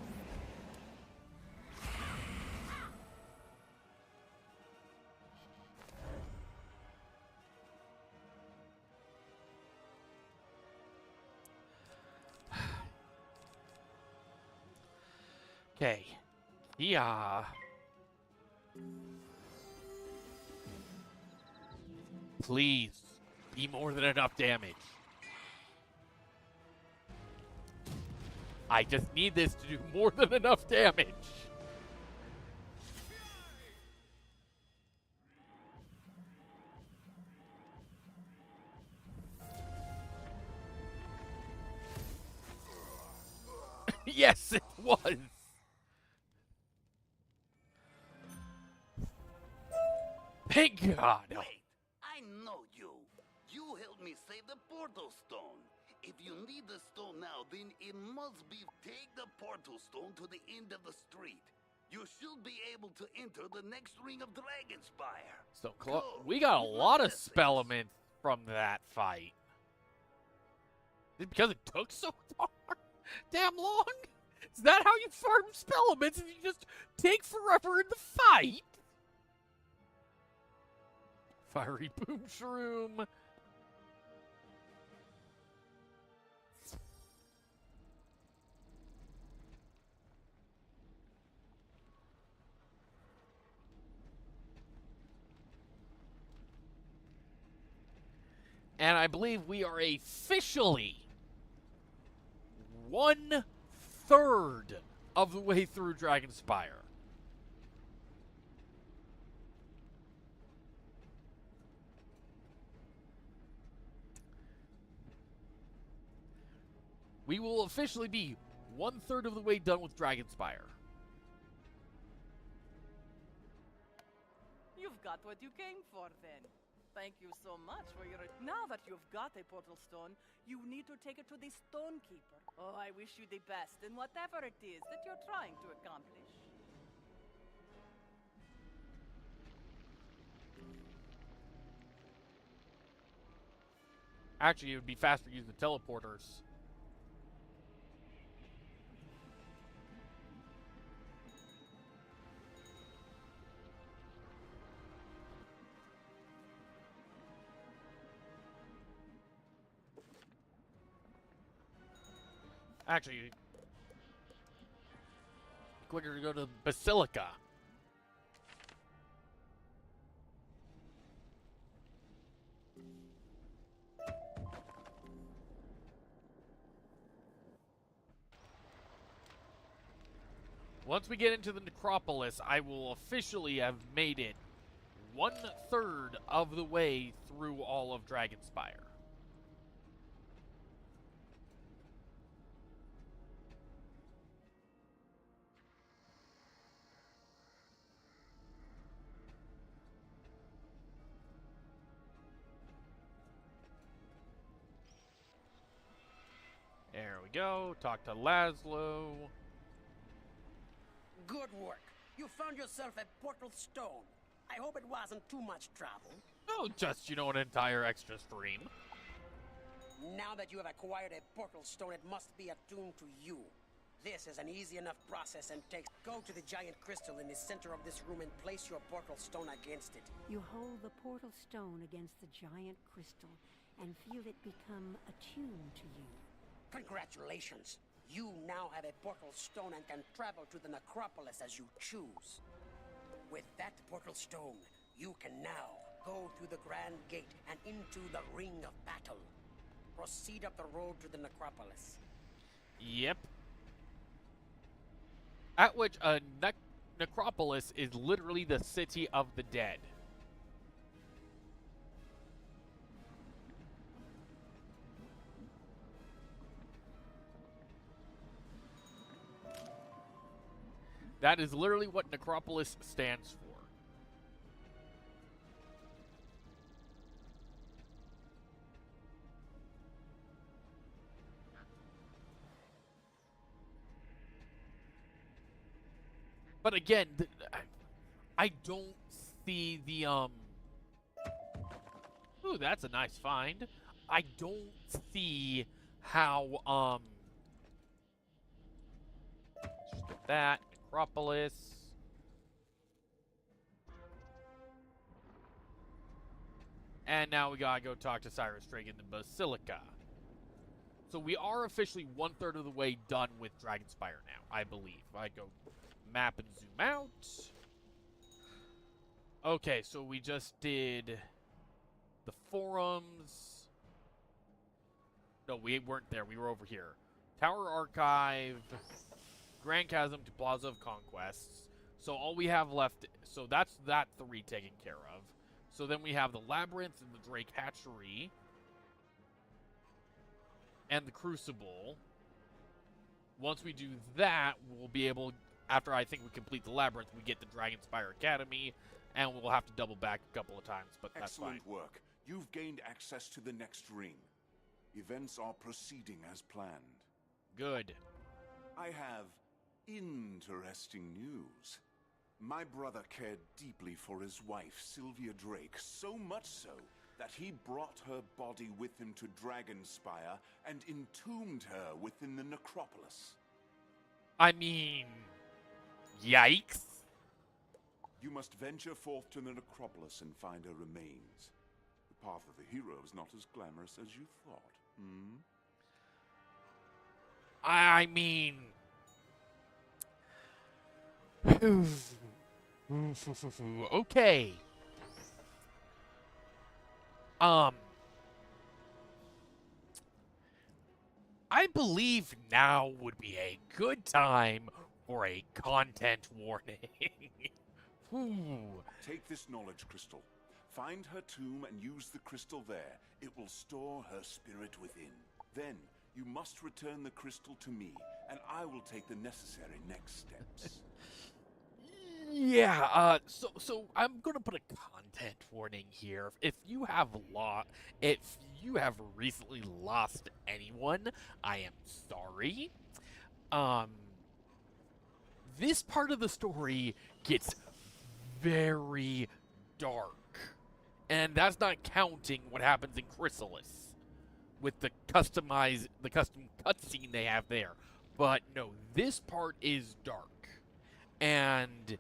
Okay. Yeah. Please. Be more than enough damage. I just need this to do more than enough damage. Yes, it was. Thank God. Wait, I know you. You helped me save the portal stone. If you need the stone now, then it must be take the portal stone to the end of the street. You should be able to enter the next ring of Dragonspyre. So Go. we got a With lot my of blessings. spellaments from that fight. Is it because it took so damn long? Is that how you farm spellaments? And you just take forever in the fight? Fiery boom shroom. And I believe we are officially 1/3 of the way through Dragonspyre. We will officially be 1/3 of the way done with Dragonspyre. You've got what you came for, then. Thank you so much for your... Now that you've got a portal stone, you need to take it to the Stonekeeper. Oh, I wish you the best in whatever it is that you're trying to accomplish. Actually, it would be faster to use the teleporters. Actually, quicker to go to the Basilica. Once we get into the Necropolis, I will officially have made it 1/3 of the way through all of Dragonspyre. There we go. Talk to Laszlo. Good work. You found yourself a portal stone. I hope it wasn't too much trouble. Oh, just, an entire extra stream. Now that you have acquired a portal stone, it must be attuned to you. This is an easy enough process and takes... Go to the giant crystal in the center of this room and place your portal stone against it. You hold the portal stone against the giant crystal and feel it become attuned to you. Congratulations. You now have a portal stone and can travel to the Necropolis as you choose. With that portal stone, you can now go through the Grand Gate and into the Ring of Battle. Proceed up the road to the Necropolis. Yep. At which a necropolis is literally the city of the dead. That is literally what necropolis stands for. But again, I don't see the, Ooh, that's a nice find. I don't see how, just get that. Necropolis. And now we gotta go talk to Cyrus Drake in the Basilica. So we are officially 1/3 of the way done with Dragonspyre now, I believe. I go map and zoom out. Okay, so we just did the forums. No, we weren't there. We were over here. Tower Archive, Grand Chasm to Plaza of Conquests. So all we have left, so that's that 3 taken care of. So then we have the Labyrinth and the Drake Hatchery. And the Crucible. Once we do that, we'll be able, after I think we complete the Labyrinth, we get the Dragonspyre Academy, and we'll have to double back a couple of times, but that's fine. Excellent work. You've gained access to the next ring. Events are proceeding as planned. Good. I have interesting news. My brother cared deeply for his wife, Sylvia Drake, so much so that he brought her body with him to Dragonspyre and entombed her within the necropolis. I mean, yikes. You must venture forth to the necropolis and find her remains. The path of the hero is not as glamorous as you thought. I mean... okay. I believe now would be a good time for a content warning. Take this knowledge crystal. Find her tomb and use the crystal there. It will store her spirit within. Then, you must return the crystal to me, and I will take the necessary next steps. Yeah, so I'm gonna put a content warning here. If you have recently lost anyone, I am sorry. This part of the story gets very dark. And that's not counting what happens in Chrysalis with the custom cutscene they have there. But no, this part is dark. And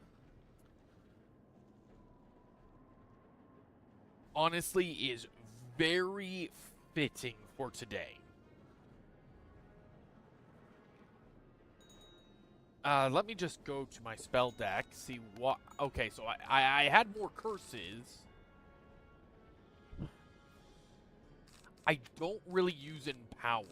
honestly is very fitting for today. Let me just go to my spell deck, see what... Okay, so I had more curses. I don't really use Empower.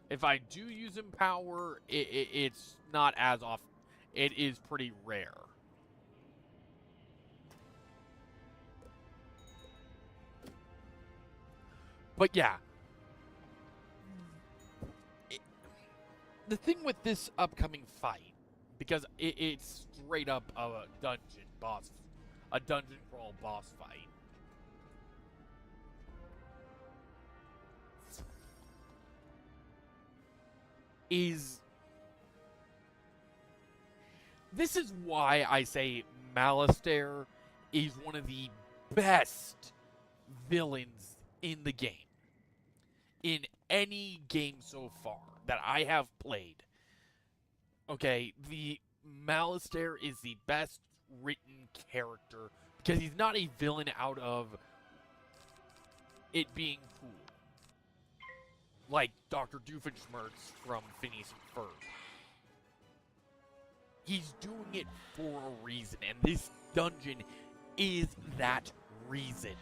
If I do use Empower, it's not as often. It is pretty rare. But yeah. The thing with this upcoming fight, because it's straight up a dungeon crawl boss fight. This is why I say Malastare is one of the best villains in the game. In any game so far that I have played. Okay, the Malastare is the best written character because he's not a villain out of it being cool. Like Dr. Doofenshmirtz from Phineas and Ferb. He's doing it for a reason, and this dungeon is that reason.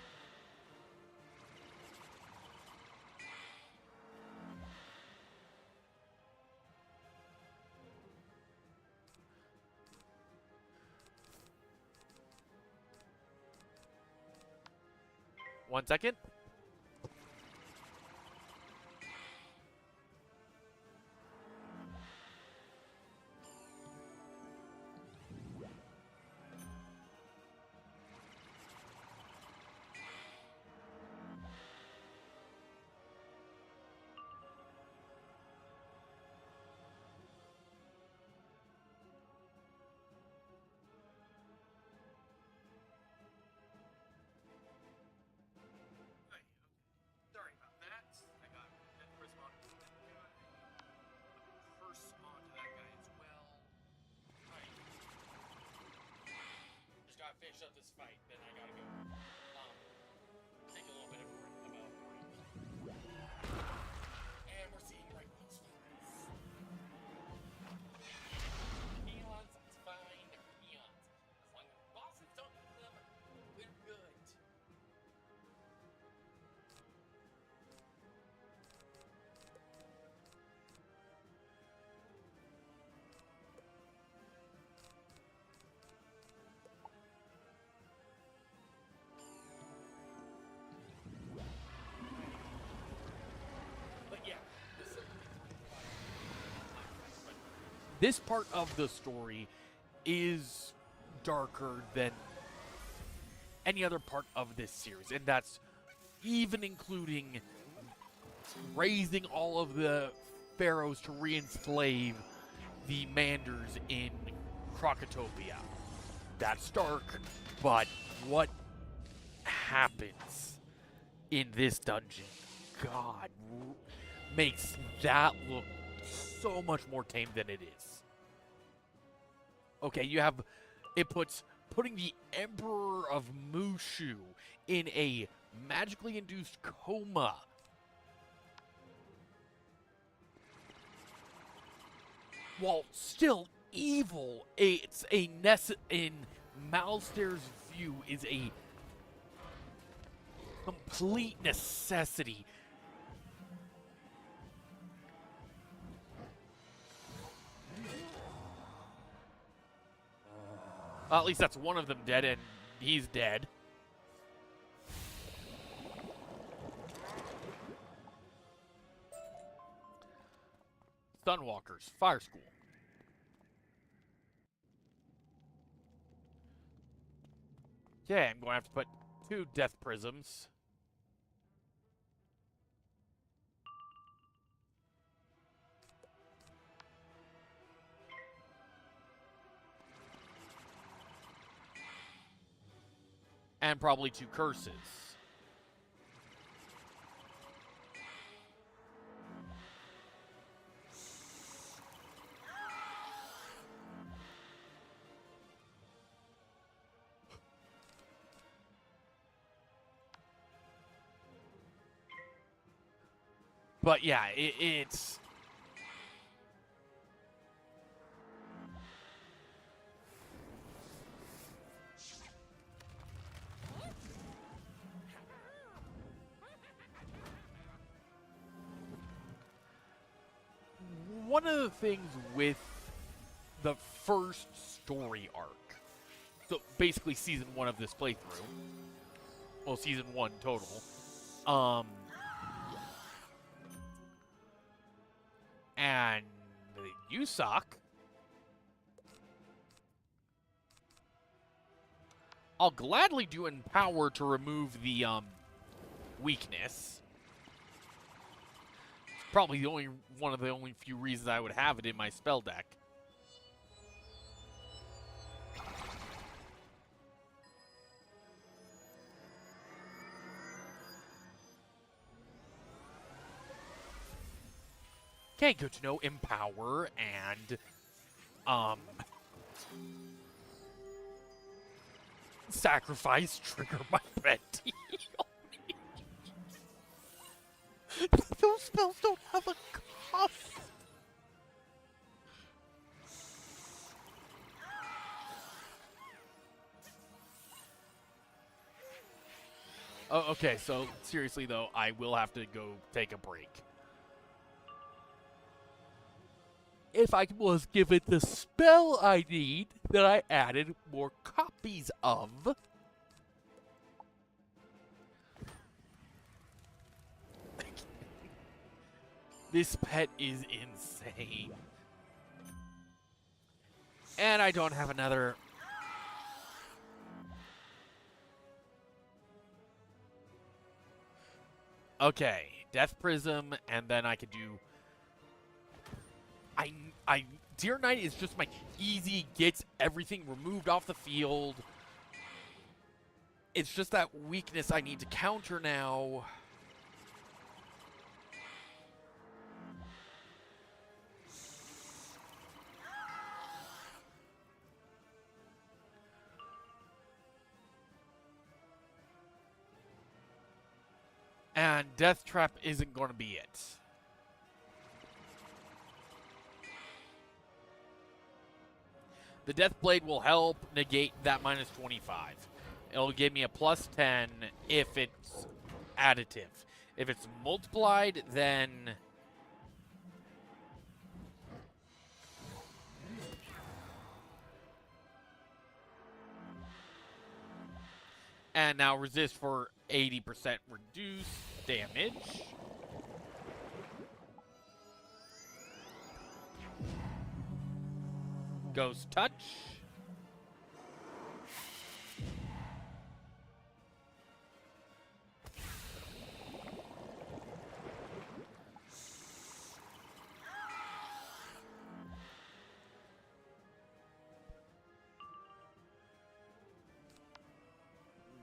One second. Sorry about that. I got that correspondence didn't do it. Curse onto that guy as well. Alright. Just gotta finish up this fight, then I gotta go. Take a little this part of the story is darker than any other part of this series, and that's even including raising all of the pharaohs to re-enslave the Manders in Krokotopia. That's dark, but what happens in this dungeon, God, makes that look so much more tame than it is. Okay, you have, putting the Emperor of Mushu in a magically induced coma. While still evil, it's in Malster's view, is a complete necessity. Well, at least that's one of them dead, and he's dead. Sunwalkers, Fire School. Okay, I'm going to have to put 2 Death Prisms. And probably 2 Curses. But yeah, it's... One of the things with the first story arc, so basically season 1 of this playthrough, well, season 1 total, and you suck. I'll gladly do Empower to remove the weakness. It's probably one of the only few reasons I would have it in my spell deck. Okay, good to know. Empower and, sacrifice, trigger my red teal. Those spells don't have a cost. Oh, okay, so seriously though, I will have to go take a break. If I was given the spell I need, that I added more copies of. This pet is insane. And I don't have another... Okay, Death Prism, and then I could do... Dear Knight is just my easy, gets everything removed off the field. It's just that weakness I need to counter now. And Death Trap isn't going to be it. The Death Blade will help negate that minus 25. It'll give me a plus 10 if it's additive. If it's multiplied, then... And now resist for 80% reduced damage. Ghost Touch.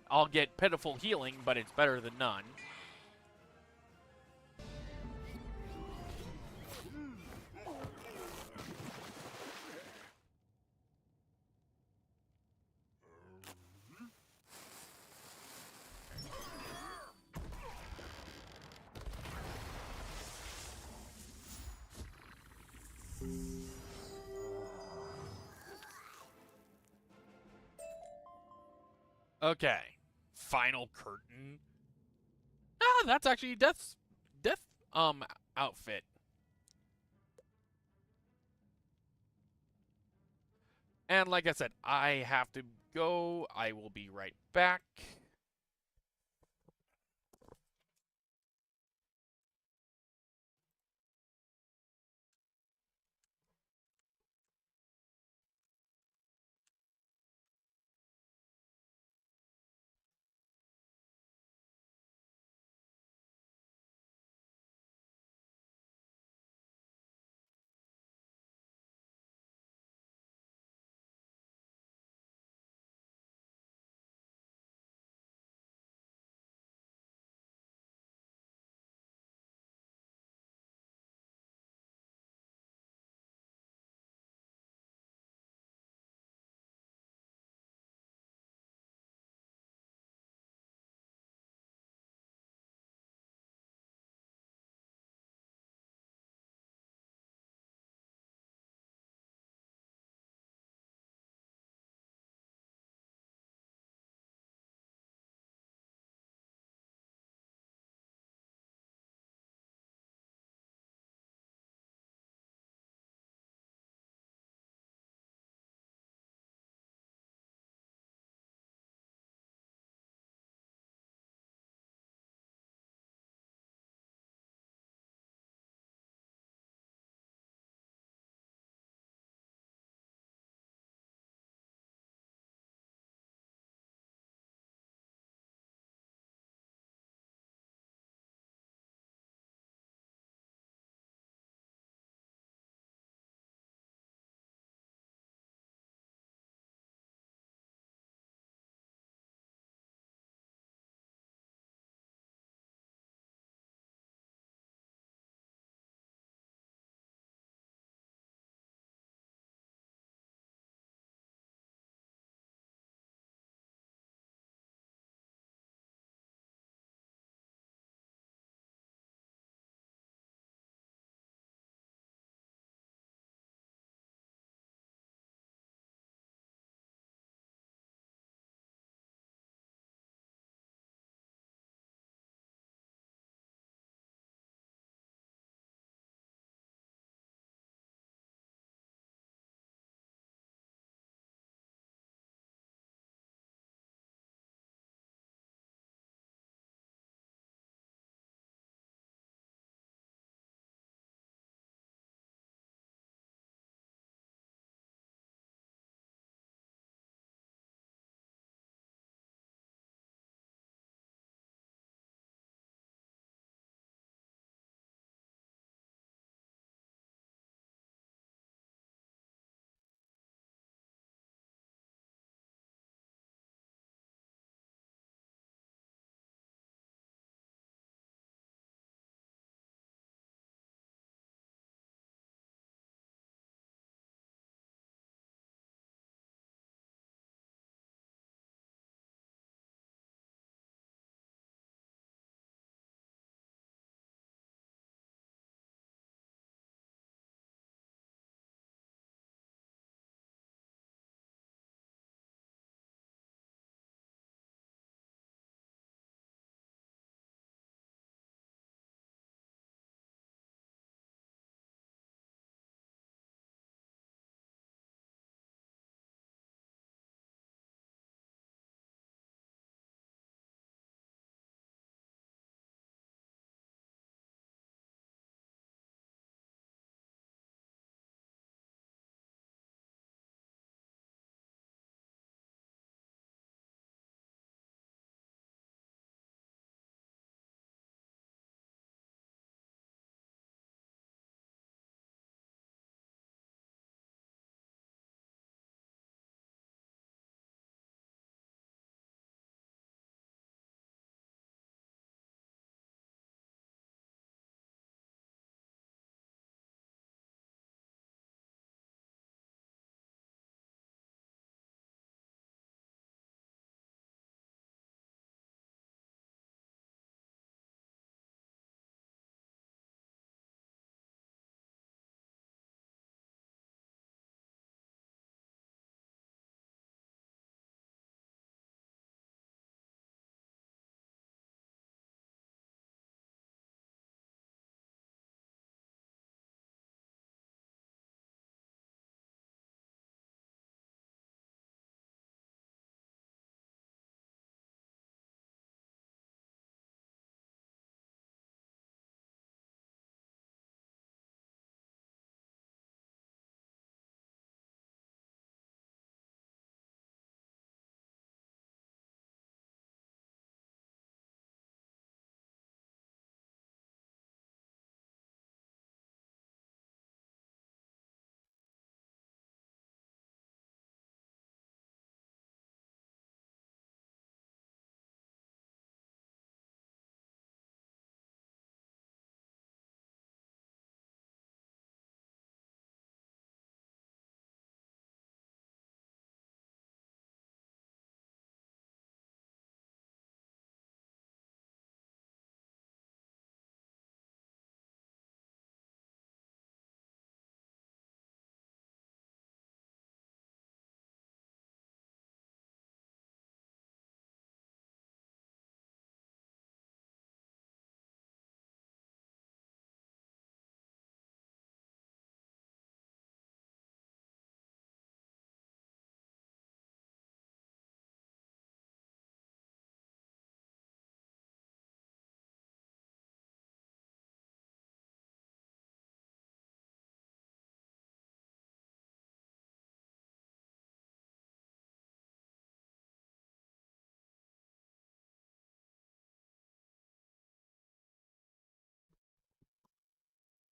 I'll get pitiful healing, but it's better than none. Okay. Final curtain. Ah, that's actually Death outfit. And like I said, I have to go. I will be right back.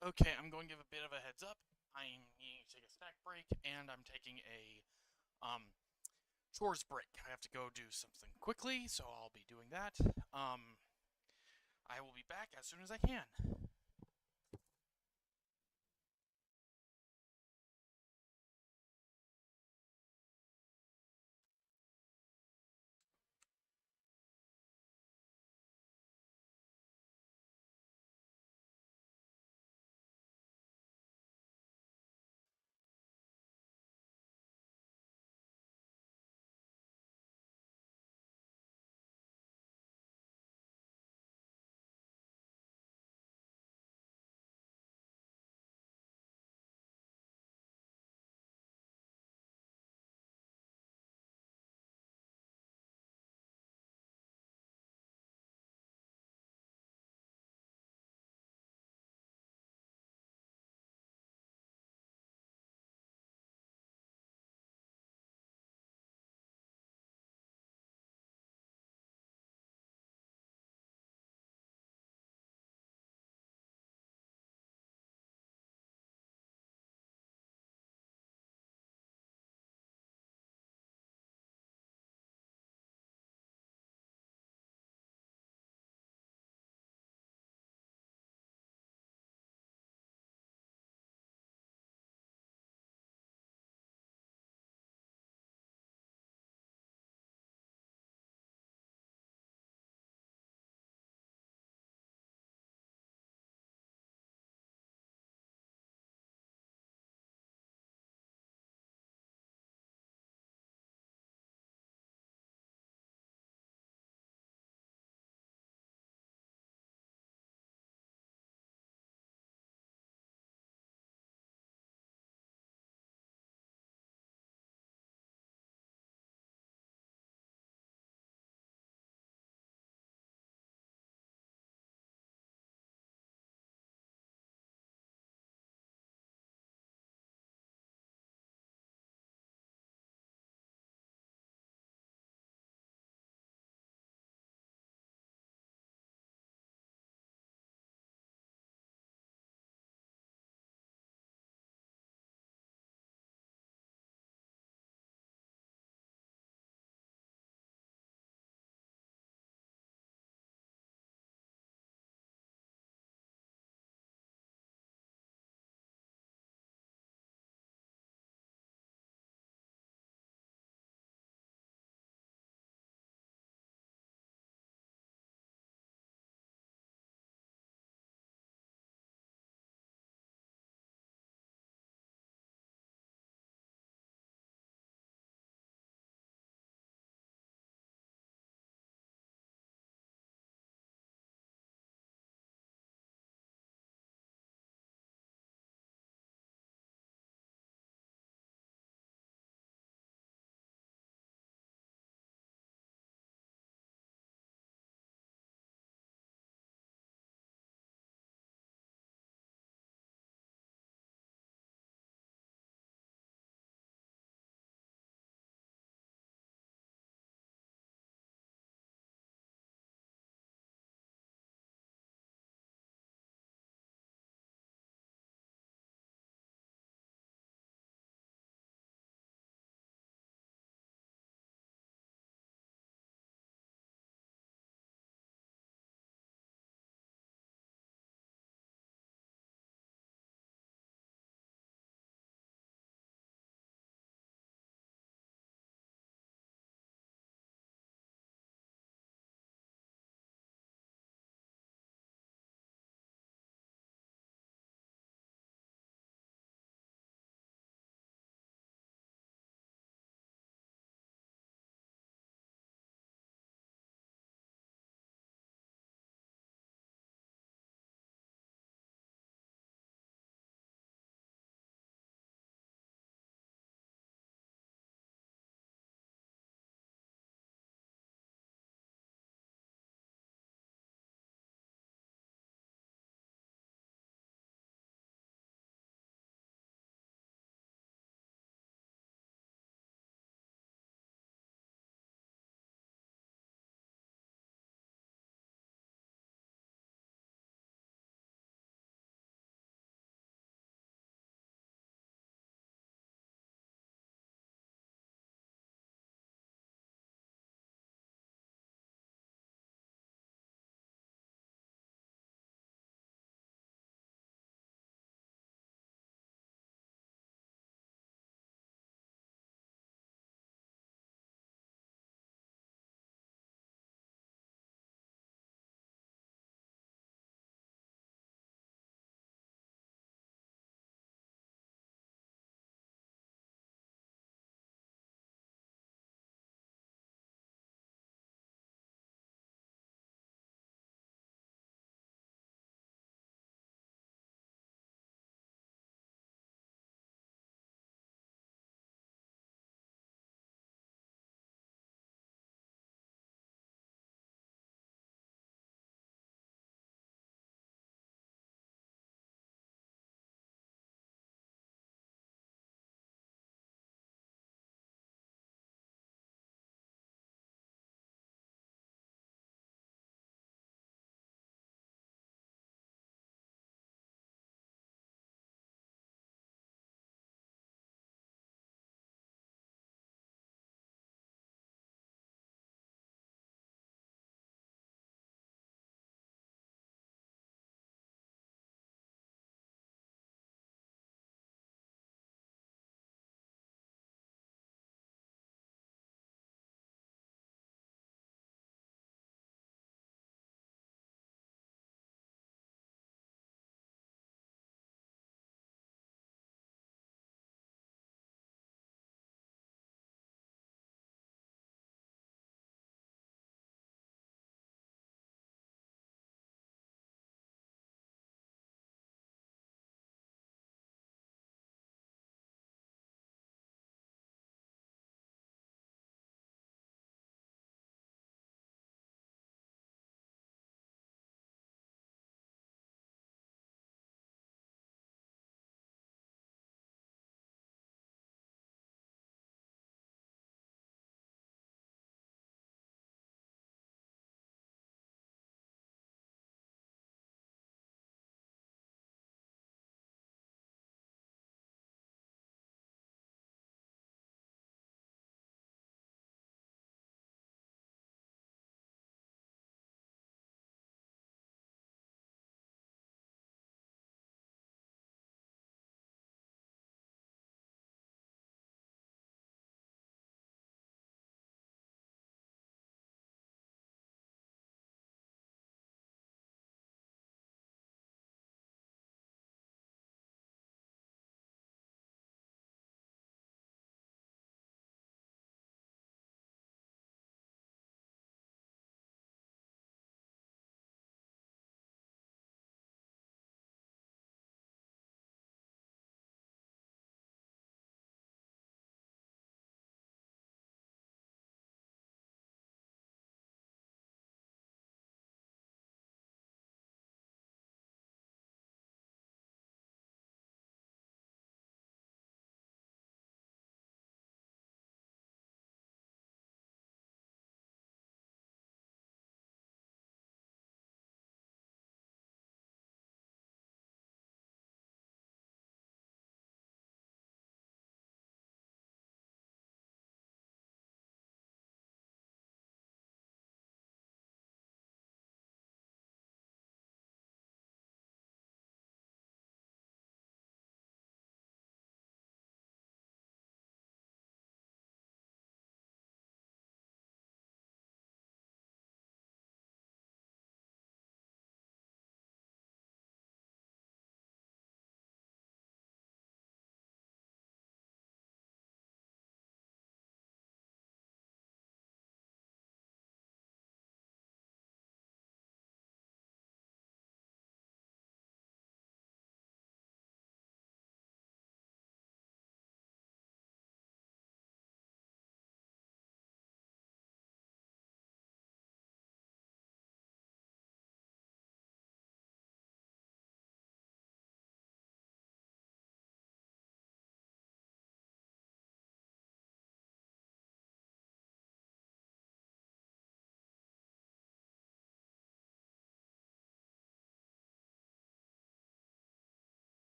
Okay, I'm going to give a bit of a heads up. I'm needing to take a snack break, and I'm taking a chores break. I have to go do something quickly, so I'll be doing that. I will be back as soon as I can.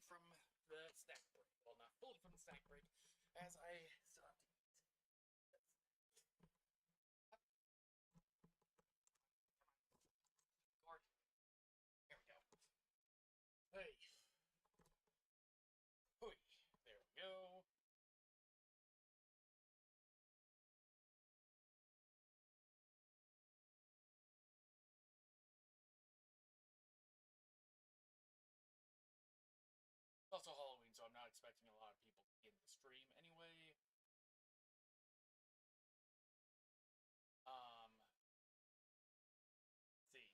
from the snack break. Well, not fully from the snack break, as I still have to eat. Guard. There we go. Hey. Hoi. There we go. It's also Halloween, so I'm not expecting a lot of people to be in the stream anyway. See.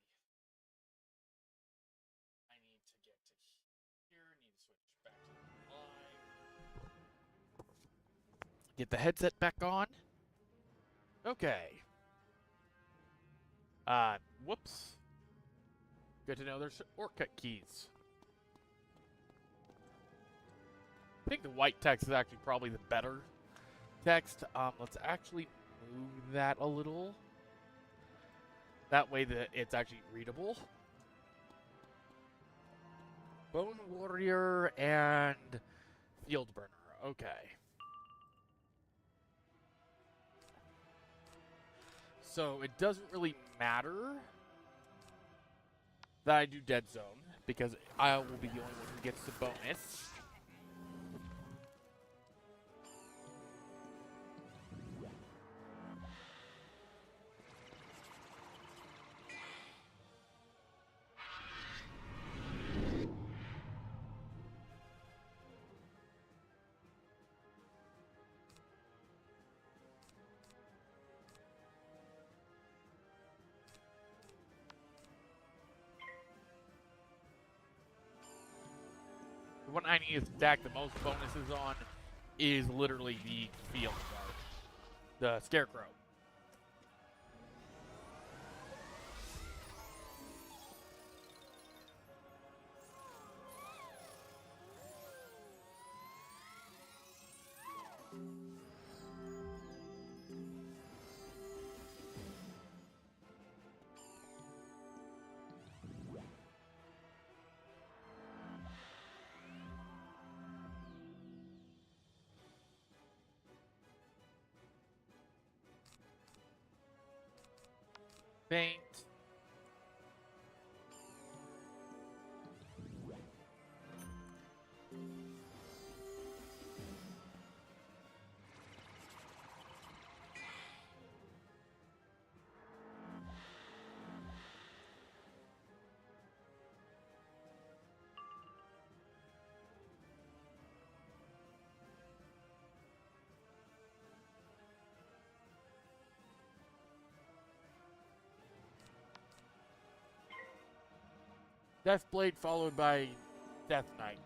I need to get to here, need to switch back to live. Get the headset back on. Okay. Whoops. Good to know there's shortcut keys. I think the white text is actually probably the better text. Let's actually move that a little. That way that it's actually readable. Bone Warrior and Field Burner. Okay. So it doesn't really matter that I do Dead Zone, because I will be the only one who gets the bonus. The one I need to stack the most bonuses on is literally the Field Guard, the Scarecrow. Faint. Deathblade followed by Death Knight.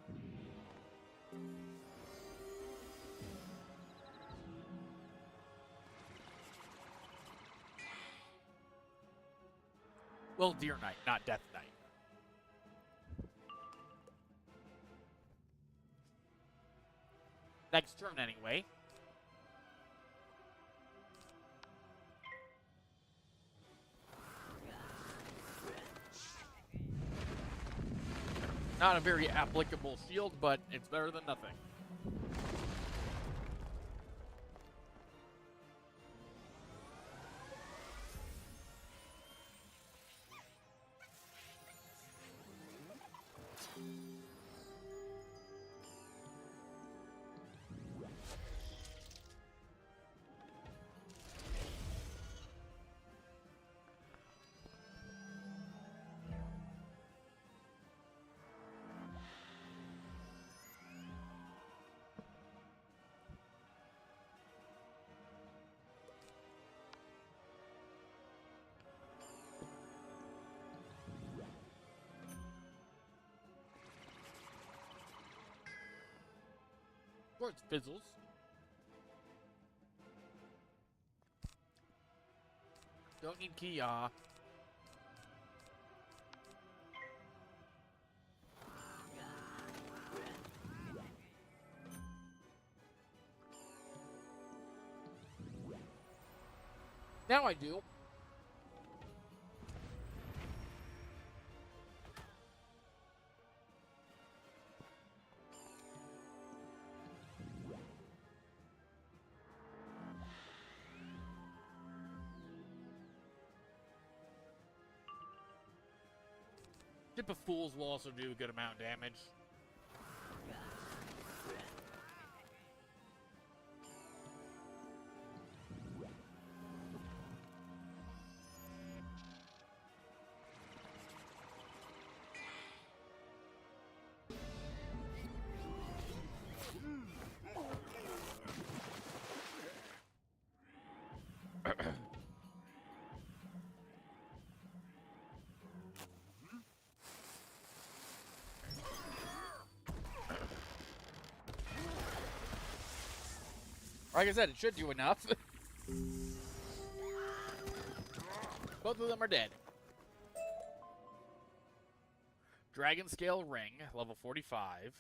Well, Deer Knight, not Death Knight. Next turn, anyway. Not a very applicable shield, but it's better than nothing. Of course, fizzles. Don't need Kia. Now I do. Tip of Fools will also do a good amount of damage. Like I said, it should do enough. Both of them are dead. Dragon Scale Ring, level 45.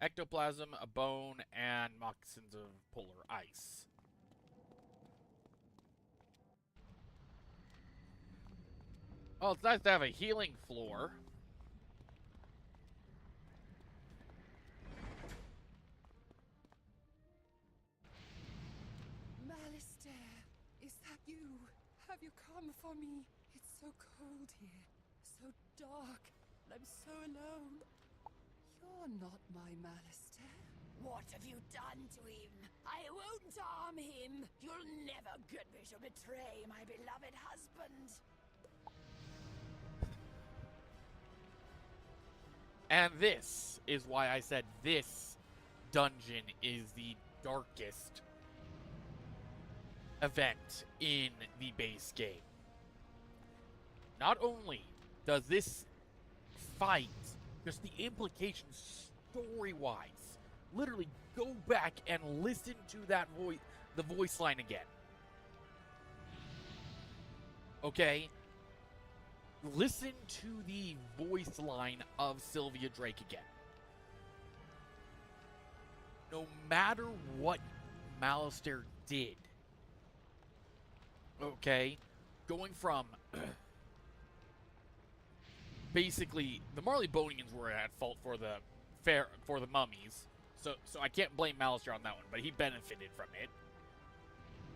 Ectoplasm, a bone, and moccasins of polar ice. Oh, it's nice to have a healing floor. Is that you? Have you come for me? It's so cold here, so dark, and I'm so alone. You're not my Malister. What have you done to him? I won't harm him. You'll never get me to betray my beloved husband. And this is why I said this dungeon is the darkest event in the base game. Not only does this fight, just the implications story-wise, literally go back and listen to that the voice line again. Okay? Listen to the voice line of Sylvia Drake again. No matter what Malister did, okay, going from basically the Marleybonians were at fault for the mummies, so I can't blame Malister on that one, but he benefited from it.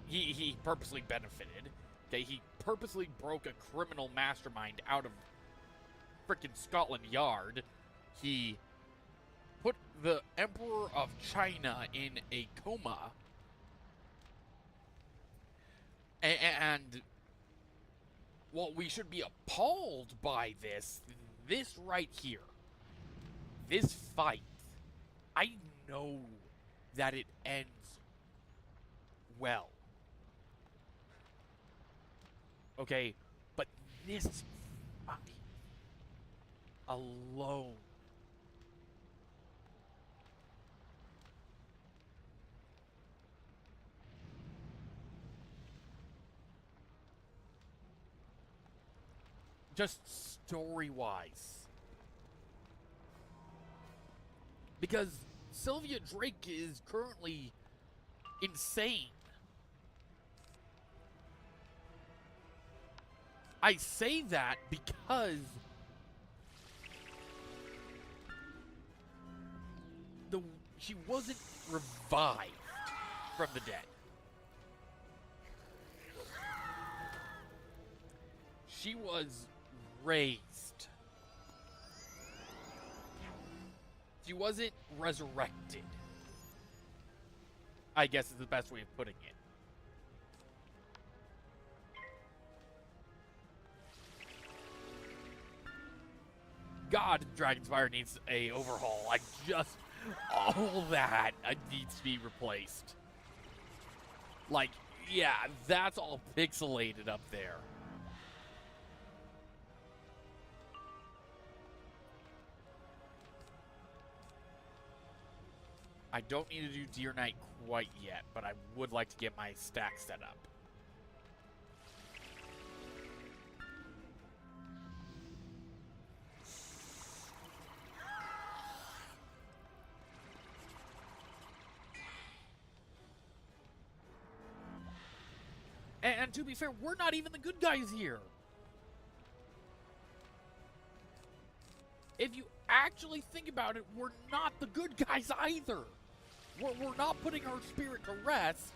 He purposely benefited. Okay, he purposely broke a criminal mastermind out of frickin' Scotland Yard. He put the Emperor of China in a coma. And while we should be appalled by this right here, this fight, I know that it ends well. Okay, but this fight alone just story-wise, because Sylvia Drake is currently insane. I say that because she wasn't revived from the dead. She was raised. She wasn't resurrected, I guess is the best way of putting it. God, Dragonspyre needs a overhaul. Like, just all that needs to be replaced. Like, yeah, that's all pixelated up there. I don't need to do Deer Knight quite yet, but I would like to get my stack set up. And to be fair, we're not even the good guys here. If you actually think about it, we're not the good guys either. We're not putting our spirit to rest.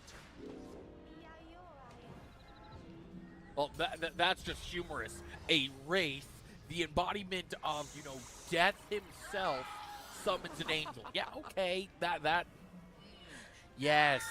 Well, that's just humorous. A wraith, the embodiment of, you know, Death himself summons an angel. Yeah, okay, that. Yes.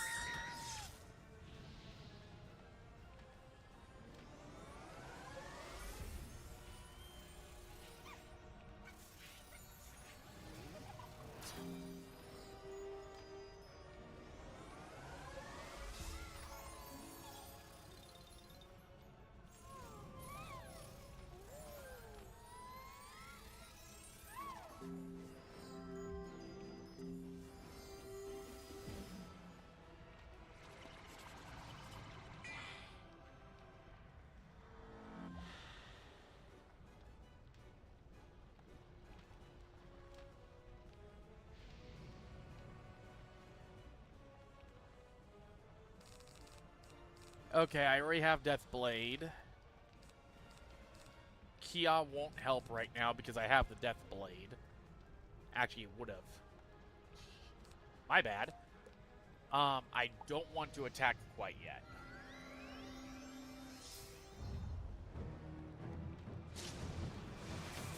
Okay, I already have Death Blade. Kia won't help right now because I have the Death Blade. Actually, it would have. My bad. I don't want to attack quite yet.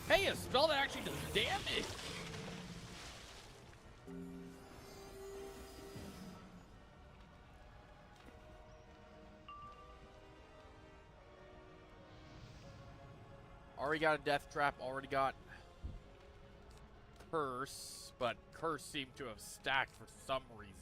Hey, a spell that actually does damage! Already got a Death Trap, already got Curse, but Curse seemed to have stacked for some reason.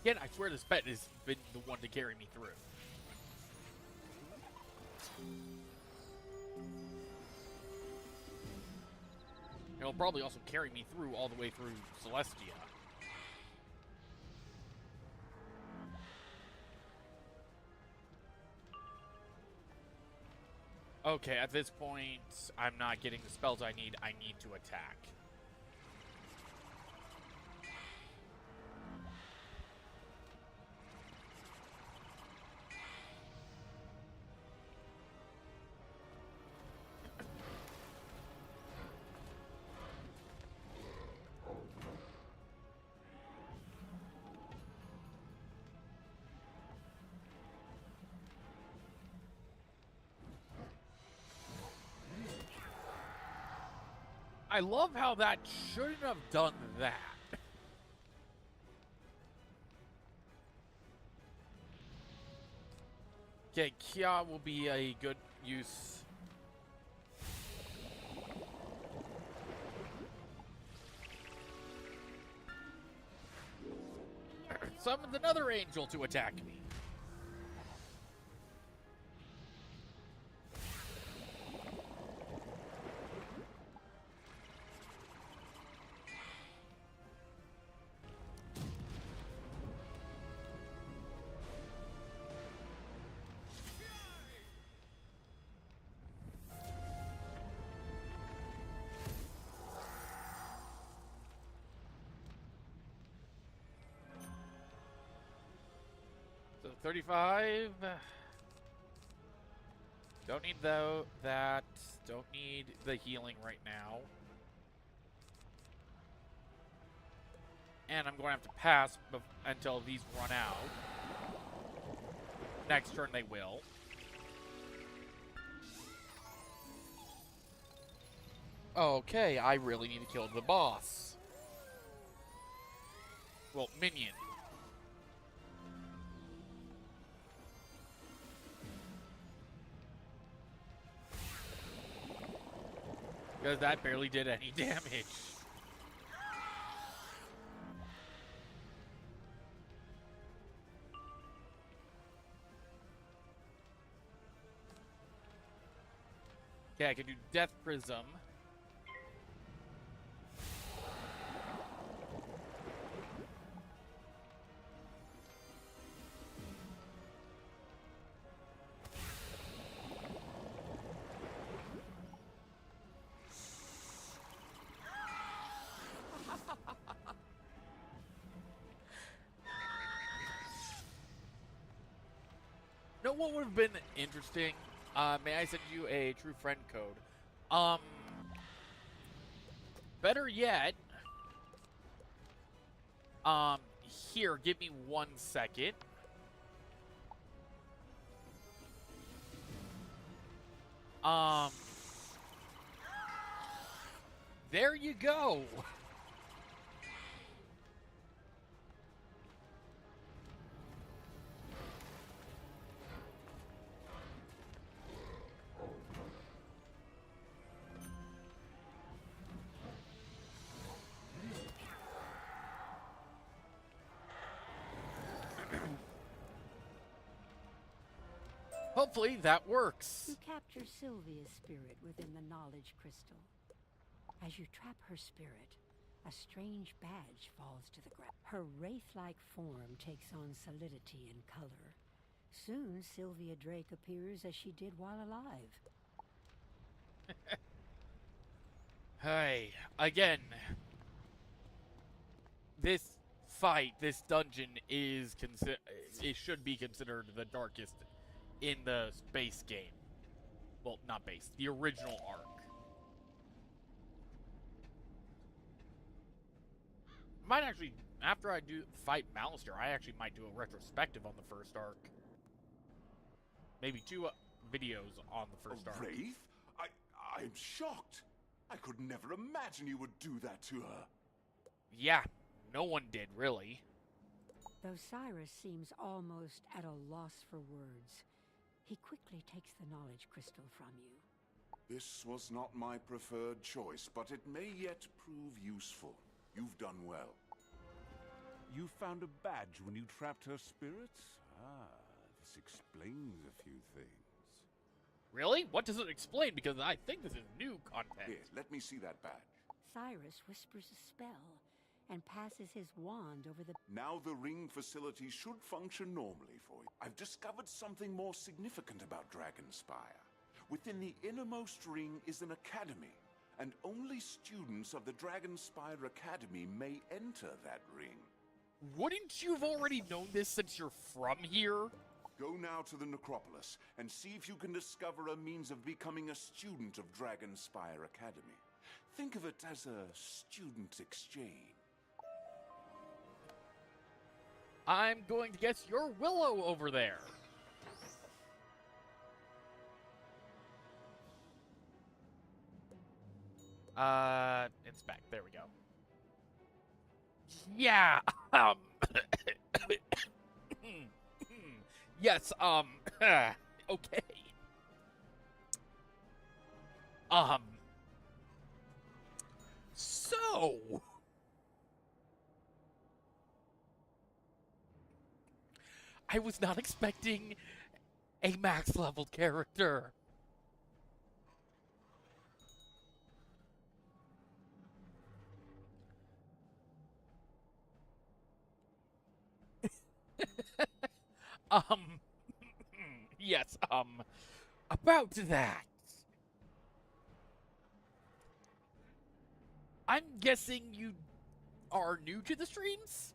Again, I swear this pet has been the one to carry me through. It'll probably also carry me through all the way through Celestia. Okay, at this point, I'm not getting the spells I need. I need to attack. I love how that shouldn't have done that. Okay, Kia will be a good use. Summons another angel to attack me. So 35. Don't need that. Don't need the healing right now. And I'm going to have to pass until these run out. Next turn they will. Okay, I really need to kill the boss. Well, minion. Because that barely did any damage. Okay, I can do Death Prism. know what would have been interesting? May I send you a true friend code? Better yet, here, give me 1 second. There you go. Hopefully that works. You capture Sylvia's spirit within the knowledge crystal. As you trap her spirit, a strange badge falls to the ground. Her wraith-like form takes on solidity and color. Soon, Sylvia Drake appears as she did while alive. Hey, again, this fight, this dungeon is it should be considered the darkest in the base game. Well, not base, the original arc. Might actually, after I do fight Malister, I actually might do a retrospective on the first arc. Maybe 2 videos on the first arc. Wraith? I'm shocked. I could never imagine you would do that to her. Yeah, no one did, really. Though Cyrus seems almost at a loss for words, he quickly takes the knowledge crystal from you. This was not my preferred choice, but it may yet prove useful. You've done well. You found a badge when you trapped her spirits? Ah, this explains a few things. Really? What does it explain? Because I think this is new content. Here, let me see that badge. Cyrus whispers a spell and passes his wand over the... Now the ring facility should function normally for you. I've discovered something more significant about Dragonspyre. Within the innermost ring is an academy, and only students of the Dragonspyre Academy may enter that ring. Wouldn't you have already known this since you're from here? Go now to the necropolis and see if you can discover a means of becoming a student of Dragonspyre Academy. Think of it as a student exchange. I'm going to guess you're Willow over there. Inspect. There we go. Yeah. Yes. Okay. So. I was not expecting a max level character. Yes, about that. I'm guessing you are new to the streams?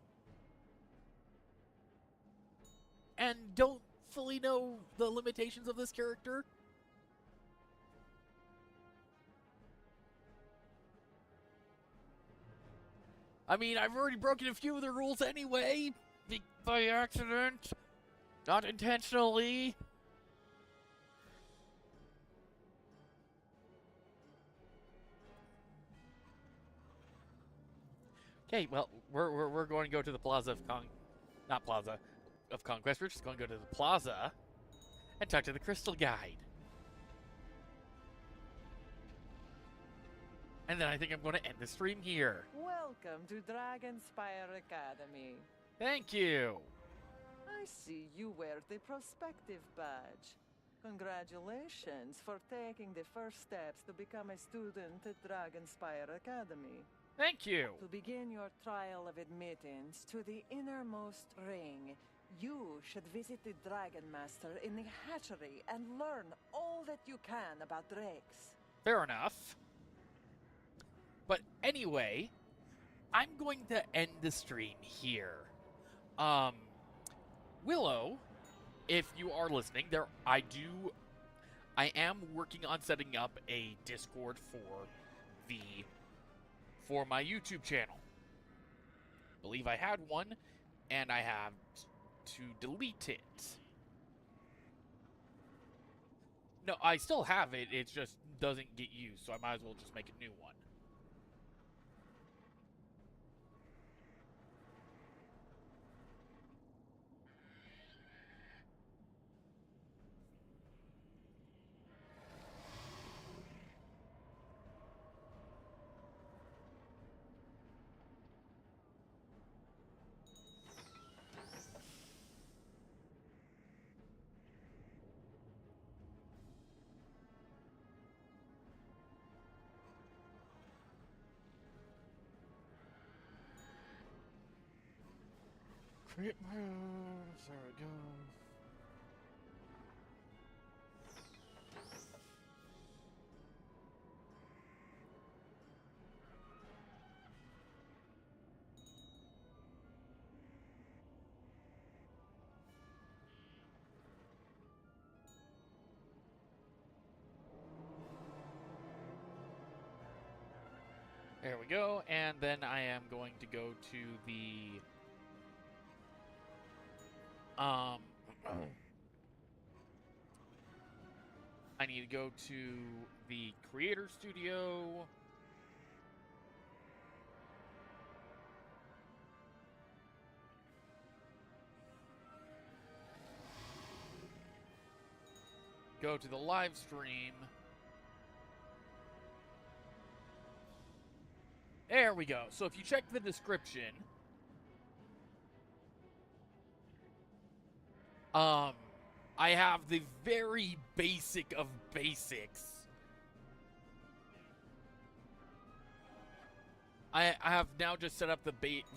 And don't fully know the limitations of this character? I mean, I've already broken a few of the rules anyway, by accident, not intentionally. Okay, well, we're going to go to the Plaza of of Conquest. We're just going to go to the Plaza and talk to the Crystal Guide. And then I think I'm going to end the stream here. Welcome to Dragonspyre Academy. Thank you. I see you wear the prospective badge. Congratulations for taking the first steps to become a student at Dragonspyre Academy. Thank you. To begin your trial of admittance to the innermost ring, you should visit the Dragon Master in the hatchery and learn all that you can about drakes. Fair enough. But anyway, I'm going to end the stream here. Willow, if you are listening, I am working on setting up a Discord for my YouTube channel. I believe I had one, and I have to delete it. No, I still have it. It just doesn't get used, so I might as well just make a new one. Create my own. There we go. There we go, and then I am going to go to the I need to go to the Creator Studio. Go to the live stream. There we go. So if you check the description, I have the very basic of basics. I have now just set up the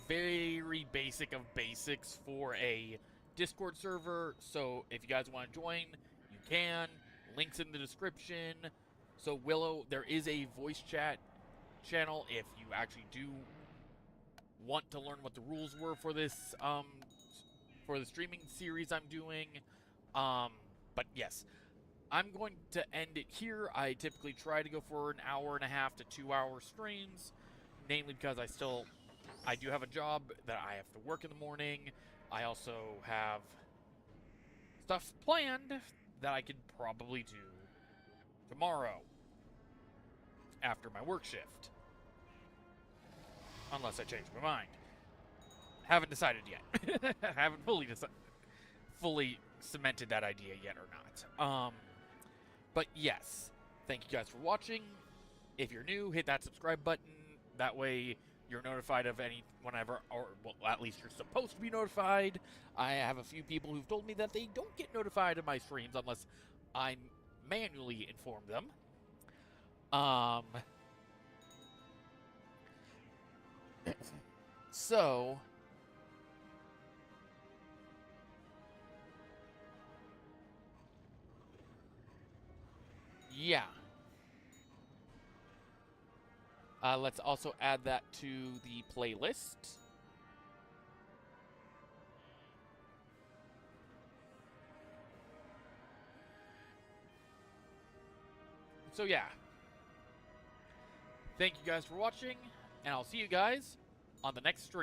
very basic of basics for a Discord server. So if you guys want to join, you can. Links in the description. So Willow, there is a voice chat channel if you actually do want to learn what the rules were for this for the streaming series I'm doing. But yes, I'm going to end it here. I typically try to go for an hour and a half to 2 hour streams, namely because I do have a job that I have to work in the morning. I also have stuff planned that I could probably do tomorrow after my work shift. Unless I change my mind. Haven't decided yet. Haven't fully cemented that idea yet or not. But yes, thank you guys for watching. If you're new, hit that subscribe button. That way you're notified of whenever, or well, at least you're supposed to be notified. I have a few people who've told me that they don't get notified of my streams unless I manually inform them. So yeah. Let's also add that to the playlist. So yeah. Thank you guys for watching, and I'll see you guys on the next stream.